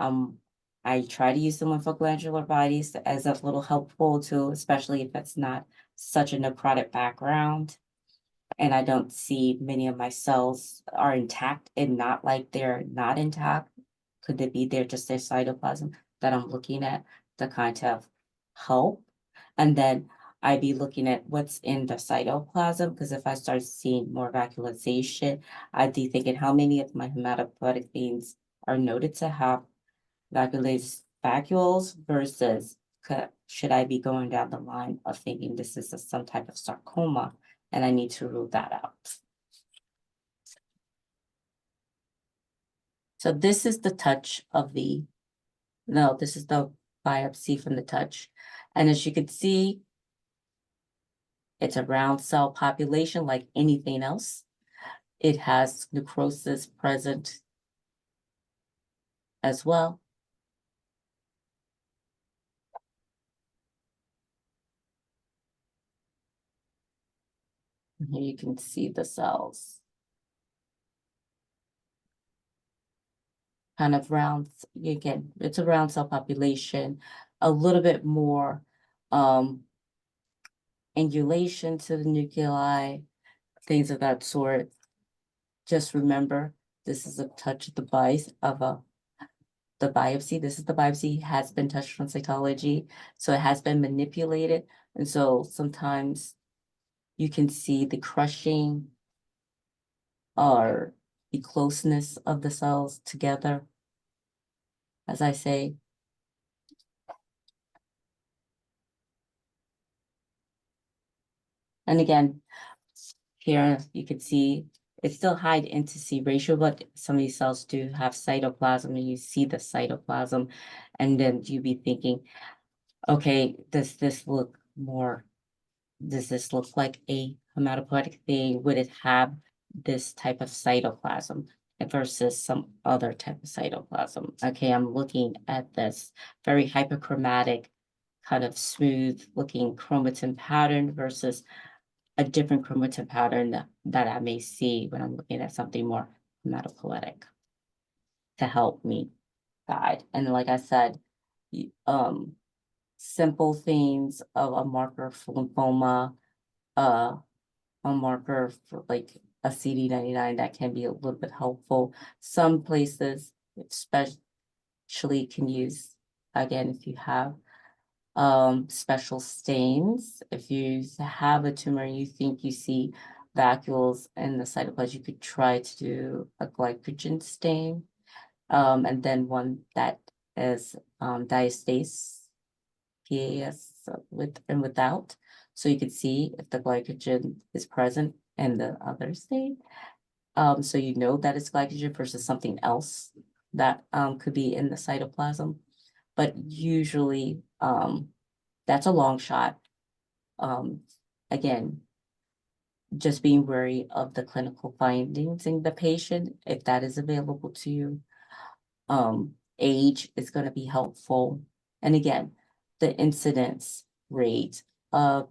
I try to use the lymphoglandular bodies as a little helpful too, especially if it's not such a necrotic background. And I don't see many of my cells are intact and not like they're not intact. Could it be they're just their cytoplasm that I'm looking at to kind of help? And then I'd be looking at what's in the cytoplasm, because if I start seeing more vacuolization, I'd be thinking how many of my hematopoietic veins are noted to have vacuoles versus should I be going down the line of thinking this is some type of sarcoma and I need to rule that out. So this is the touch of this is the biopsy from the touch. And as you can see, it's a round cell population like anything else. It has necrosis present as well. And here you can see the cells. Kind of round, again, it's a round cell population, a little bit more angulation to the nuclei, things of that sort. Just remember, this is a touch of the biopsy. This is the biopsy has been touched on cytology, so it has been manipulated. And so sometimes you can see the crushing or the closeness of the cells together, as I say. And again, here you can see it's still high into C ratio, but some of these cells do have cytoplasm and you see the cytoplasm. And then you'd be thinking, okay, does this look like a hematopoietic thing? Would it have this type of cytoplasm versus some other type of cytoplasm? Okay, I'm looking at this very hyperchromatic, kind of smooth looking chromatin pattern versus a different chromatin pattern that I may see when I'm looking at something more hematopoietic to help me guide. And like I said, simple things of a marker for lymphoma, a marker for like a CD99 that can be a little bit helpful. Some places especially can use, again, if you have special stains. If you have a tumor and you think you see vacuoles in the cytoplasm, you could try to do a glycogen stain. And then one that is diastase, PAS with and without. So you can see if the glycogen is present in the other stain. So you know that it's glycogen versus something else that could be in the cytoplasm. But usually that's a long shot. Again, just being wary of the clinical findings in the patient, if that is available to you. Age is going to be helpful. And again, the incidence rate of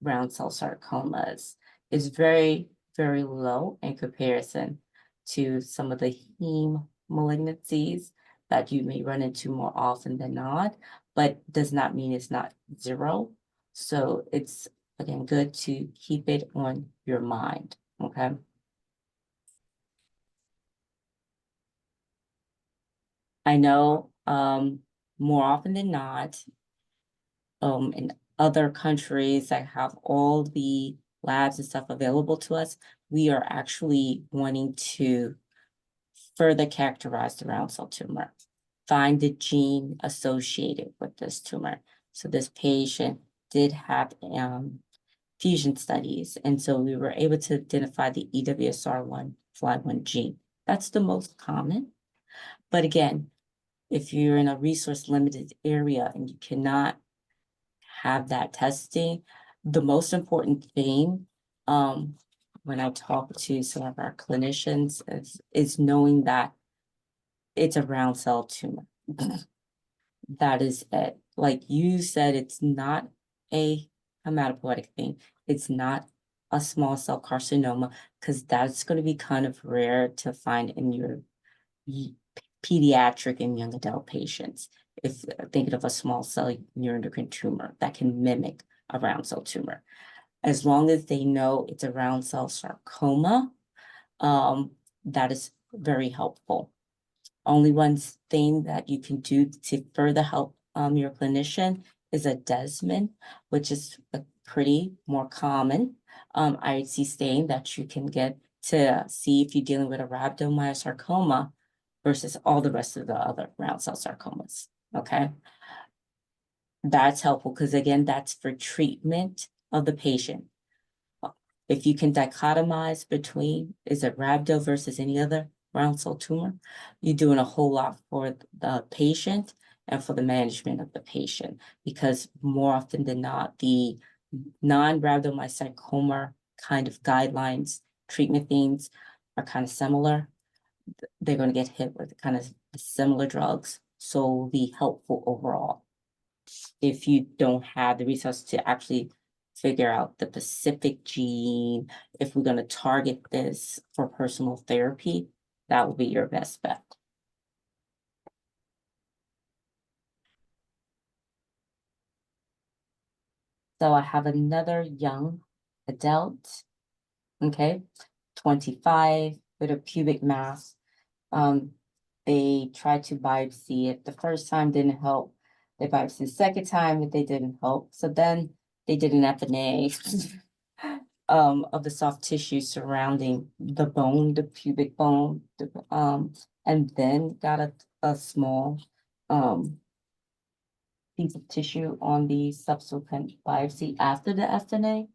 round cell sarcomas is very, very low in comparison to some of the heme malignancies that you may run into more often than not, but does not mean it's not zero. So it's, again, good to keep it on your mind, okay? I know more often than not, in other countries that have all the labs and stuff available to us, we are actually wanting to further characterize the round cell tumor, find the gene associated with this tumor. So this patient did have fusion studies, and so we were able to identify the EWSR1 FLY1 gene. That's the most common. But again, if you're in a resource limited area and you cannot have that testing, the most important thing when I talk to some of our clinicians is knowing that it's a round cell tumor. That is it. Like you said, it's not a hematopoietic thing. It's not a small cell carcinoma, because that's going to be kind of rare to find in your pediatric and young adult patients. If thinking of a small cell neuroendocrine tumor that can mimic a round cell tumor, as long as they know it's a round cell sarcoma, that is very helpful. Only one thing that you can do to further help your clinician is a Desmond, which is a pretty more common IHC stain that you can get to see if you're dealing with a rhabdomyosarcoma versus all the rest of the other round cell sarcomas, okay? That's helpful because, again, that's for treatment of the patient. If you can dichotomize between, is it rhabdo versus any other round cell tumor, you're doing a whole lot for the patient and for the management of the patient, because more often than not, the non-rhabdomyosarcoma kind of guidelines, treatment themes are kind of similar. They're going to get hit with kind of similar drugs, so it'll be helpful overall. If you don't have the resources to actually figure out the specific gene, if we're going to target this for personal therapy, that will be your best bet. So I have another young adult, okay, 25, with a pubic mass. They tried to biopsy it. The first time didn't help. They biopsied the second time, but they didn't help. So then they did an FNA of the soft tissue surrounding the bone, the pubic bone, and then got a small piece of tissue on the subsequent biopsy after the FNA.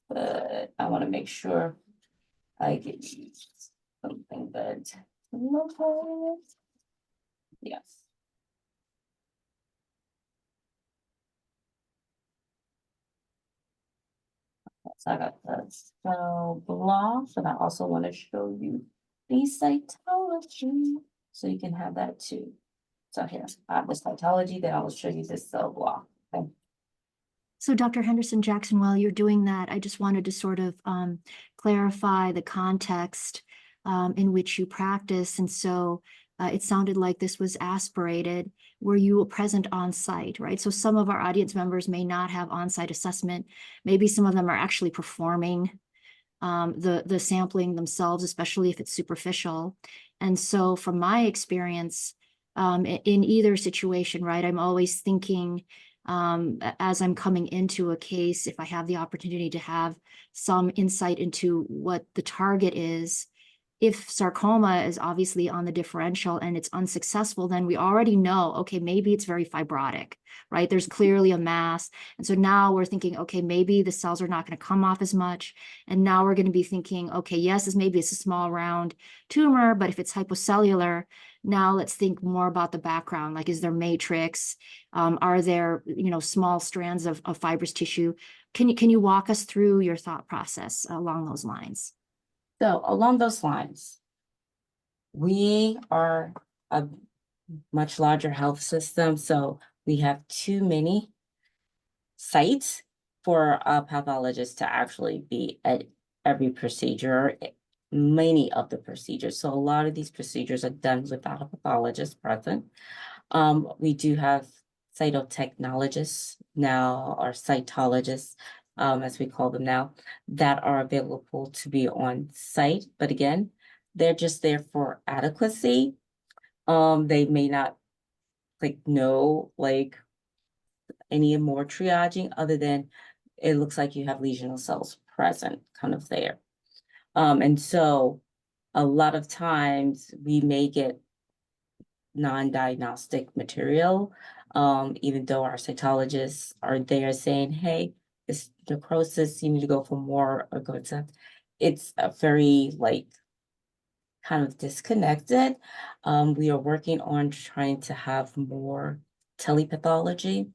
But I want to make sure I get you something that yes. So I got the cell block, and I also want to show you the cytology, so you can have that too. So here, I have the cytology, then I will show you this cell block. Okay. So Dr. Henderson-Jackson, while you're doing that, I just wanted to sort of clarify the context in which you practice. And so it sounded like this was aspirated. Were you present on site, right? So some of our audience members may not have on-site assessment. Maybe some of them are actually performing the sampling themselves, especially if it's superficial. And so from my experience, in either situation, right, I'm always thinking, as I'm coming into a case, if I have the opportunity to have some insight into what the target is. If sarcoma is obviously on the differential and it's unsuccessful, then we already know, okay, maybe it's very fibrotic, right? There's clearly a mass. And so now we're thinking, okay, maybe the cells are not going to come off as much. And now we're going to be thinking, okay, yes, maybe it's a small round tumor, but if it's hypocellular, Now let's think more about the background. Like, is there matrix? Are there, small strands of fibrous tissue? Can you walk us through your thought process along those lines? So along those lines, we are a much larger health system, so we have too many sites for a pathologist to actually be at every procedure, many of the procedures. So a lot of these procedures are done without a pathologist present. We do have cytotechnologists now, or cytologists, as we call them now, that are available to be on site. But again, they're just there for adequacy. They may not know any more triaging other than it looks like you have lesional cells present kind of there. And so a lot of times we may get non-diagnostic material, even though our cytologists are there saying, hey, it's necrosis, you need to go for more or go to, it's a very kind of disconnected. We are working on trying to have more telepathology.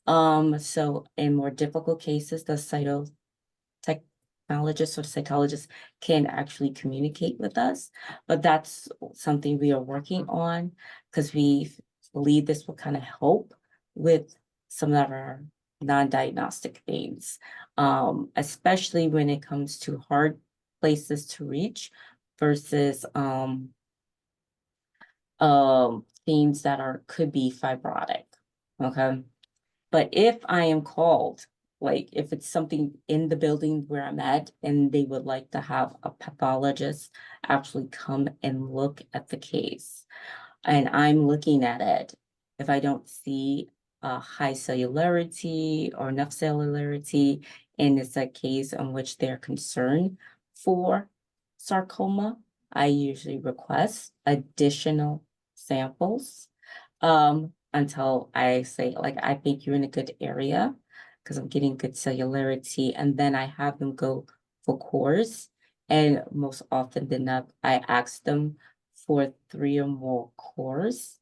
So in more difficult cases, the cytotechnologists or cytologists can actually communicate with us, but that's something we are working on because we believe this will kind of help with some of our non-diagnostic things, especially when it comes to hard places to reach versus things that could be fibrotic. Okay. But if I am called, if it's something in the building where I'm at and they would like to have a pathologist actually come and look at the case, and I'm looking at it, if I don't see a high cellularity or enough cellularity, and it's a case in which they're concerned for sarcoma, I usually request additional samples until I say, I think you're in a good area because I'm getting good cellularity. And then I have them go for cores. And most often than not, I ask them for 3 or more cores.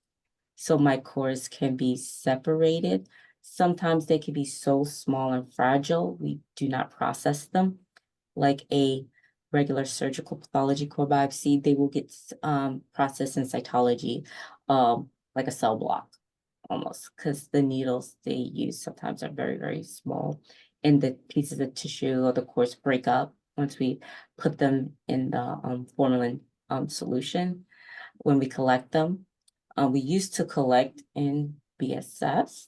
So my cores can be separated. Sometimes they can be so small and fragile, we do not process them like a regular surgical pathology core biopsy. They will get processed in cytology, like a cell block almost, because the needles they use sometimes are very, very small, and the pieces of tissue or the cores break up once we put them in the formalin solution when we collect them. We used to collect in BSS.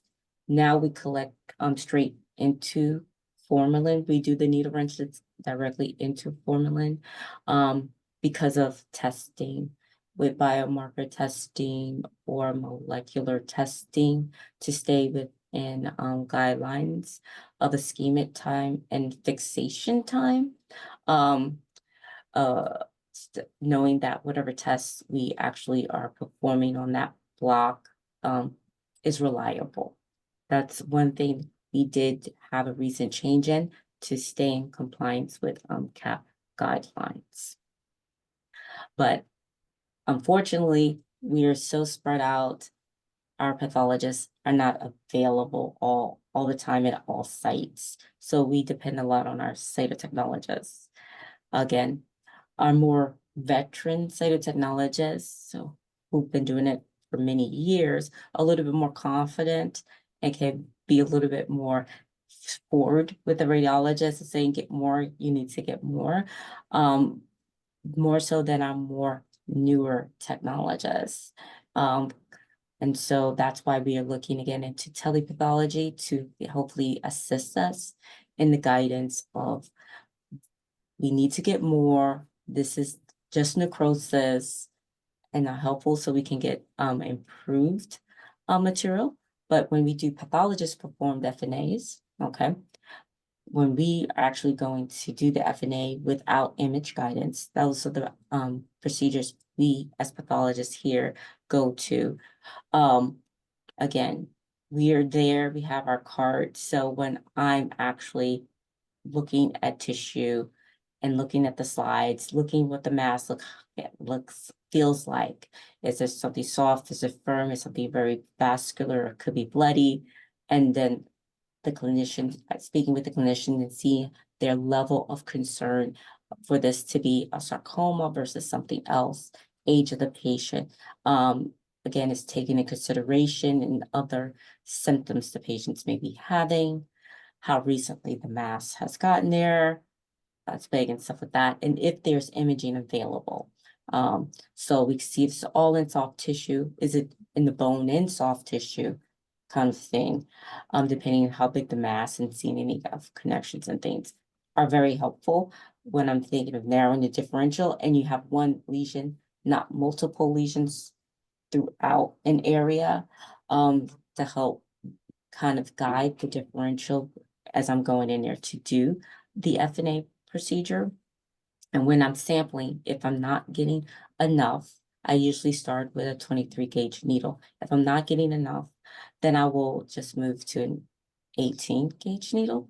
Now we collect straight into formalin. We do the needle wrenches directly into formalin because of testing with biomarker testing or molecular testing to stay within guidelines of ischemic time and fixation time. Knowing that whatever tests we actually are performing on that block is reliable. That's one thing we did have a recent change in to stay in compliance with CAP guidelines. But unfortunately, we are so spread out. Our pathologists are not available all the time at all sites. So we depend a lot on our cytotechnologists. Again, our more veteran cytotechnologists, so who've been doing it for many years, a little bit more confident and can be a little bit more forward with the radiologist and saying, get more, you need to get more. More so than our more newer technologists. And so that's why we are looking again into telepathology to hopefully assist us in the guidance of we need to get more. This is just necrosis and not helpful, so we can get improved material. But when we do pathologist performed FNAs, okay, when we are actually going to do the FNA without image guidance, those are the procedures we as pathologists here go to. Again, we are there, we have our card. So when I'm actually looking at tissue and looking at the slides, looking what the mass looks feels like. Is there something soft? Is it firm? Is something very vascular? It could be bloody. And then the clinician, speaking with the clinician and seeing their level of concern for this to be a sarcoma versus something else, age of the patient. Again, it's taking into consideration and other symptoms the patients may be having, how recently the mass has gotten there, that's big and stuff like that, and if there's imaging available. So we see if it's all in soft tissue, is it in the bone and soft tissue kind of thing, depending on how big the mass and seeing any of connections and things are very helpful when I'm thinking of narrowing the differential and you have one lesion, not multiple lesions throughout an area, to help kind of guide the differential as I'm going in there to do the FNA procedure. And when I'm sampling, if I'm not getting enough, I usually start with a 23 gauge needle. If I'm not getting enough, then I will just move to an 18 gauge needle,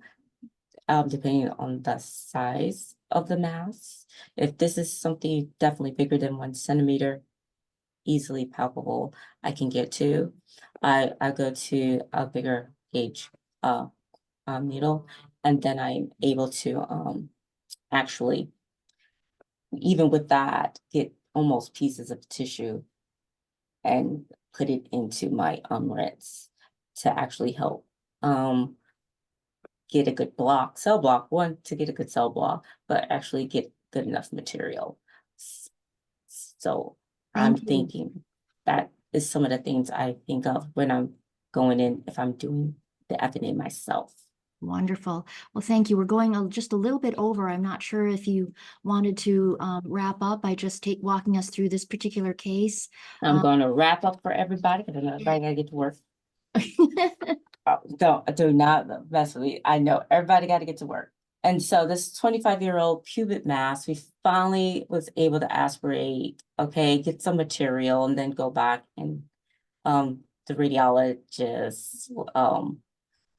depending on the size of the mass. If this is something definitely bigger than 1 centimeter, easily palpable, I can get to, I go to a bigger gauge needle, and then I'm able to actually, even with that, get almost pieces of tissue and put it into my rinse to actually help get a good block, cell block, one, to get a good cell block, but actually get good enough material. So I'm Thank you. thinking that is some of the things I think of when I'm going in, if I'm doing the FNA myself. Wonderful. Well, thank you. We're going just a little bit over. I'm not sure if you wanted to wrap up by just walking us through this particular case. I'm going to wrap up for everybody because I know everybody got to get to work. Do not mess with me. I know everybody got to get to work. And so this 25-year-old pubic mass, we finally was able to aspirate, okay, get some material, and then go back and the radiologist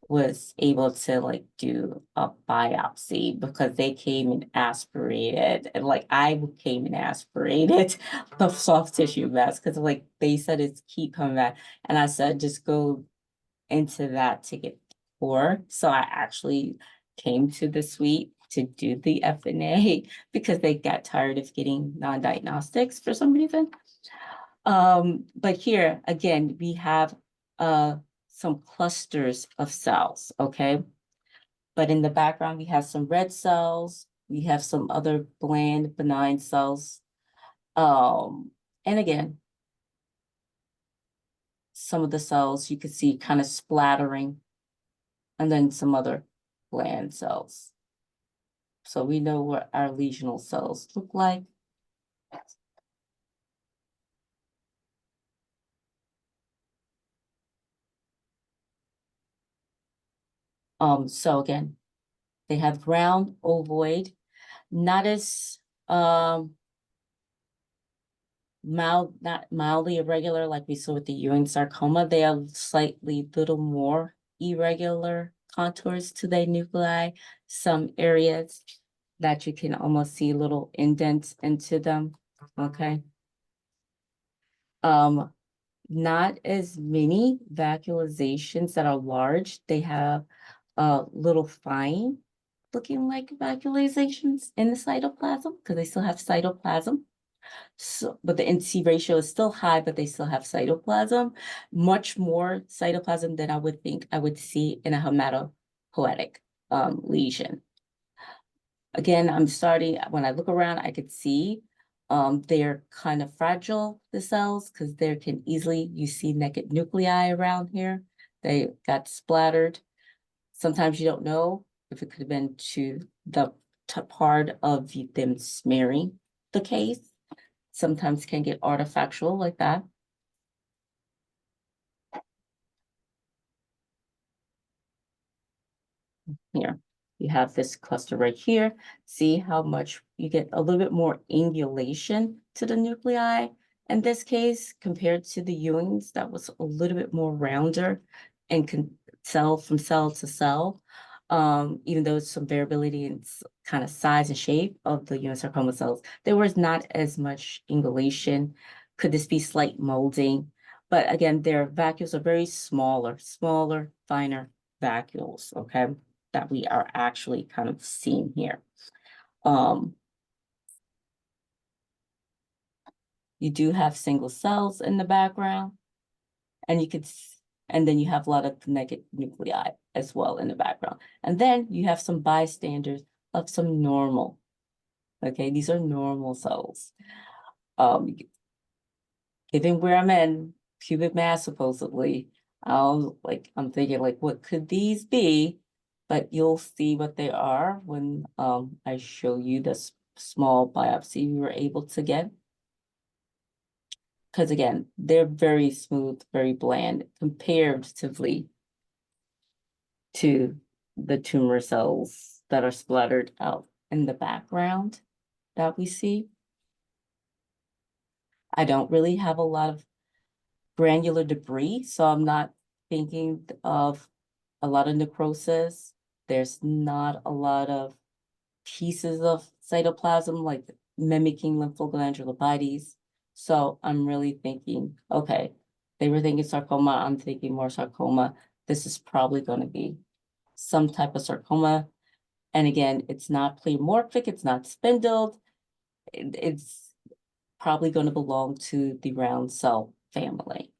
was able to like do a biopsy because they came and aspirated, and like I came and aspirated the soft tissue mass because like they said it's keep coming back, and I said just go into that to get poor. So I actually came to the suite to do the FNA because they got tired of getting non-diagnostics for some reason. But here again, we have some clusters of cells, okay? But in the background, we have some red cells, we have some other bland, benign cells. And again, some of the cells you can see kind of splattering, and then some other bland cells. So we know what our lesional cells look like. So again, they have round ovoid, not as not mildly irregular like we saw with the Ewing sarcoma. They have slightly little more irregular contours to their nuclei, some areas that you can almost see little indents into them, okay? Not as many vacuolizations that are large. They have little fine looking like vacuolizations in the cytoplasm because they still have cytoplasm. So, but the NC ratio is still high, but they still have cytoplasm, much more cytoplasm than I would think I would see in a hematopoietic lesion. Again, I'm starting, when I look around, I could see they're kind of fragile, the cells, because there can easily, you see naked nuclei around here. They got splattered. Sometimes you don't know if it could have been to the part of them smearing the case. Sometimes can get artifactual like that. Here, you have this cluster right here. See how much you get a little bit more angulation to the nuclei. In this case, compared to the Ewing's, that was a little bit more rounder and can cell from cell to cell. Even though it's some variability in kind of size and shape of the Ewing sarcoma cells, there was not as much ingolation. Could this be slight molding? But again, their vacuoles are very smaller, finer vacuoles, okay, that we are actually kind of seeing here. You do have single cells in the background, and you could, and then you have a lot of connected nuclei as well in the background. And then you have some bystanders of some normal. Okay, these are normal cells. Given where I'm in, cubic mass supposedly, I'm thinking like, what could these be? But you'll see what they are when I show you the small biopsy we were able to get. Because again, they're very smooth, very bland comparatively to the tumor cells that are splattered out in the background that we see. I don't really have a lot of granular debris, so I'm not thinking of a lot of necrosis. There's not a lot of pieces of cytoplasm like mimicking lymphogranulopathies. So I'm really thinking, okay, they were thinking sarcoma, I'm thinking more sarcoma. This is probably going to be some type of sarcoma. And again, it's not pleomorphic, it's not spindled. It's probably going to belong to the round cell family.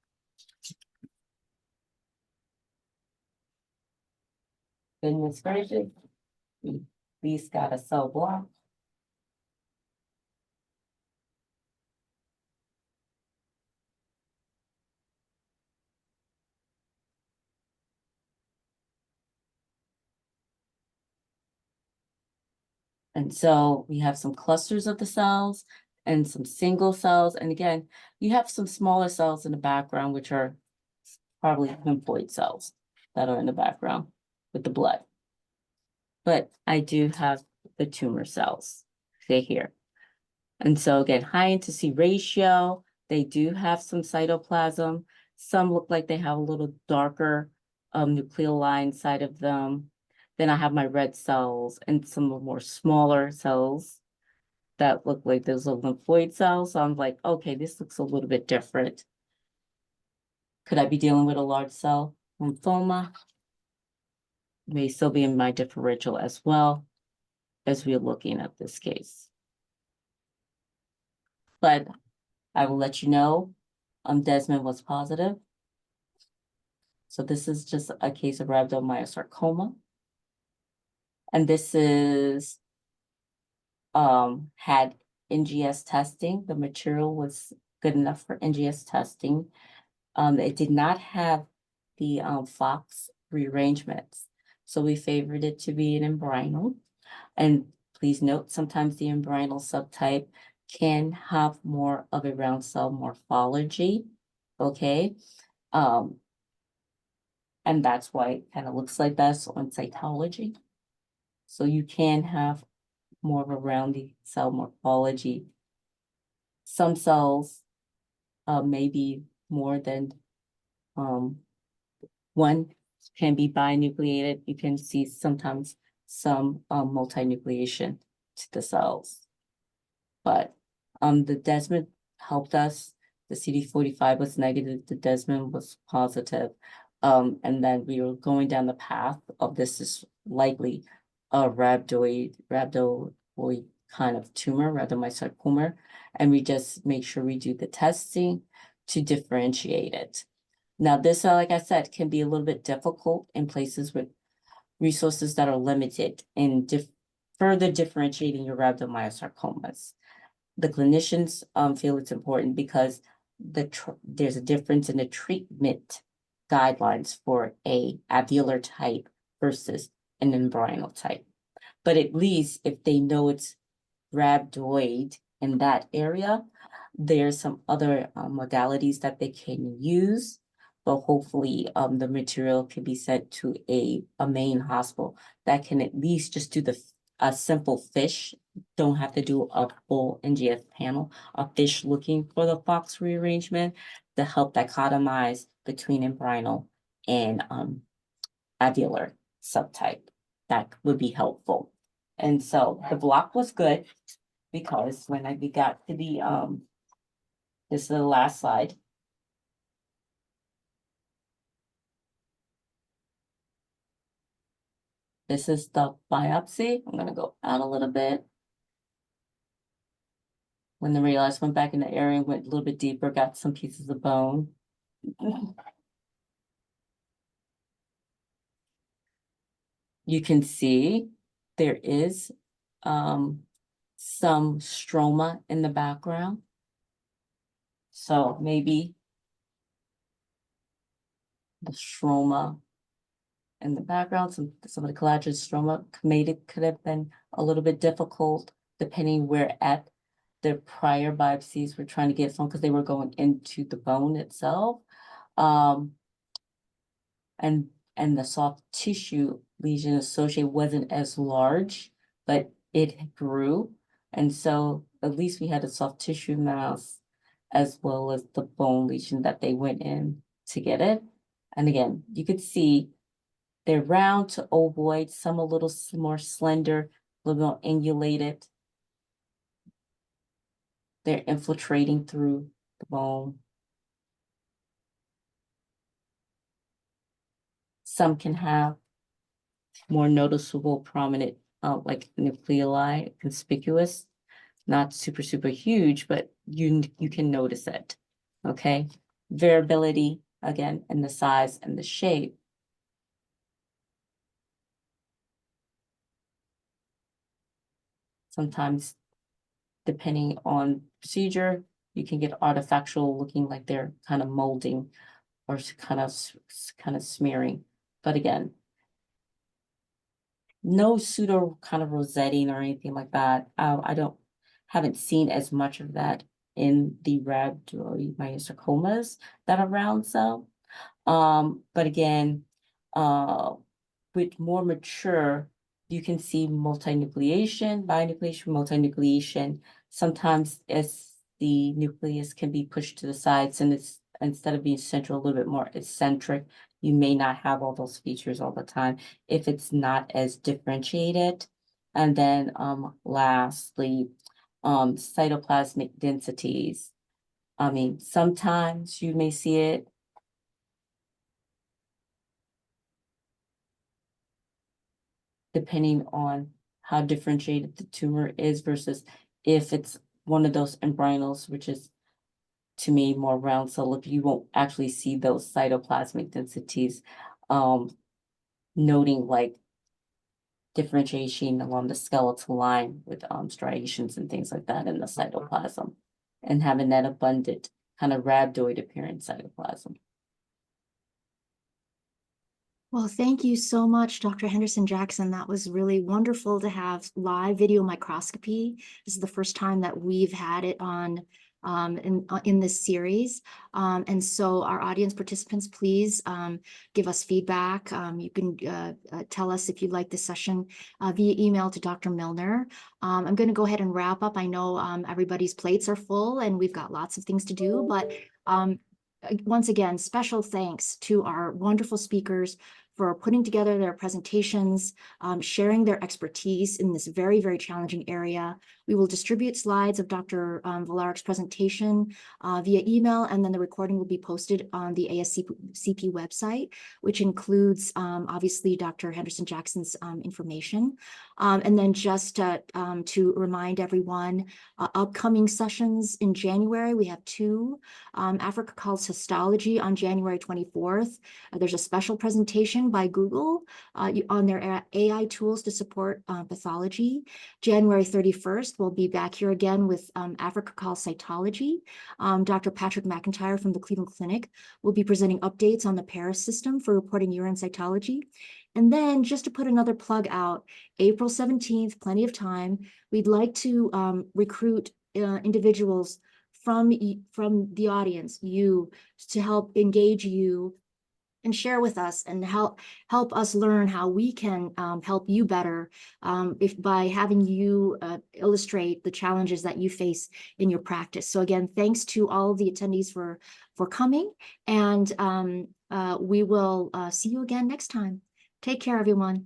Goodness gracious, we at least got a cell block. And so we have some clusters of the cells and some single cells. And again, you have some smaller cells in the background, which are probably lymphoid cells that are in the background with the blood. But I do have the tumor cells, say here. And so again, high into C ratio, they do have some cytoplasm. Some look like they have a little darker nucleoli inside of them. Then I have my red cells and some more smaller cells that look like those are lymphoid cells. So I'm like, okay, this looks a little bit different. Could I be dealing with a large cell lymphoma? May still be in my differential as well as we're looking at this case. But I will let you know, Desmond was positive. So this is just a case of rhabdomyosarcoma. And this is had NGS testing. The material was good enough for NGS testing. It did not have the Fox rearrangements. So we favored it to be an embryonal. And please note, sometimes the embryonal subtype can have more of a round cell morphology. Okay. And that's why it kind of looks like that on cytology. So you can have more of a roundy cell morphology. Some cells may be more than one can be binucleated. You can see sometimes some multinucleation to the cells. But the Desmond helped us. The CD45 was negative, the Desmond was positive. And then we were going down the path of this is likely a rhabdoid kind of tumor, rhabdomyosarcoma. And we just make sure we do the testing to differentiate it. Now, this, like I said, can be a little bit difficult in places with resources that are limited in further differentiating your rhabdomyosarcomas. The clinicians feel it's important because there's a difference in the treatment guidelines for a alveolar type versus an embryonal type. But at least if they know it's rhabdoid in that area, there's some other modalities that they can use, but hopefully the material can be sent to a main hospital that can at least just do a simple FISH, don't have to do a full NGS panel, a FISH looking for the Fox rearrangement to help dichotomize between embryonal and alveolar subtype. that would be helpful. And so the block was good because when we got to the, this is the last slide. This is the biopsy. I'm gonna go out a little bit. When the radiologist went back in the area, went a little bit deeper, got some pieces of bone. You can see there is some stroma in the background. So maybe the stroma in the background, some of the collagen stroma could have been a little bit difficult depending where at the prior biopsies were trying to get from, because they were going into the bone itself. And the soft tissue lesion associated wasn't as large, but it grew. And so at least we had a soft tissue mass as well as the bone lesion that they went in to get it. And again, you could see they're round to ovoid, some a little more slender, a little more angulated. They're infiltrating through the bone. Some can have more noticeable, prominent, like nucleoli, conspicuous, not super huge, but you can notice it. Okay, variability again in the size and the shape. Sometimes, depending on procedure, you can get artifactual looking like they're kind of molding or kind of smearing. But again, no pseudo kind of rosetting or anything like that. I haven't seen as much of that in the rhabdomyosarcomas that are round cell. But again, with more mature, you can see multinucleation, binucleation, multinucleation. Sometimes as the nucleus can be pushed to the sides and it's instead of being central, a little bit more eccentric, you may not have all those features all the time if it's not as differentiated. And then lastly, cytoplasmic densities. I mean, sometimes you may see it depending on how differentiated the tumor is versus if it's one of those embryonals, which is to me more round cell, you won't actually see those cytoplasmic densities, noting like differentiation along the skeletal line with striations and things like that in the cytoplasm, and having that abundant kind of rhabdoid appearance cytoplasm. Well, thank you so much, Dr. Henderson-Jackson. That was really wonderful to have live video microscopy. This is the first time that we've had it on in this series. And so our audience participants, please give us feedback. You can tell us if you like this session via email to Dr. Milner. I'm going to go ahead and wrap up. I know everybody's plates are full and we've got lots of things to do, but once again, special thanks to our wonderful speakers for putting together their presentations, sharing their expertise in this very, very challenging area. We will distribute slides of Dr. Valaric's presentation via email, and then the recording will be posted on the ASCP website, which includes obviously Dr. Henderson-Jackson's information. And then just to remind everyone, upcoming sessions in January, we have two. Africa Calls Histology on January 24th. There's a special presentation by Google on their AI tools to support pathology. January 31st, we'll be back here again with Africa Calls Cytology. Dr. Patrick McIntyre from the Cleveland Clinic will be presenting updates on the Paris system for reporting urine cytology. And then just to put another plug out, April 17th, plenty of time, we'd like to recruit individuals from the audience, you, to help engage you and share with us and help us learn how we can help you better by having you illustrate the challenges that you face in your practice. So again, thanks to all of the attendees for coming, and we will see you again next time. Take care, everyone.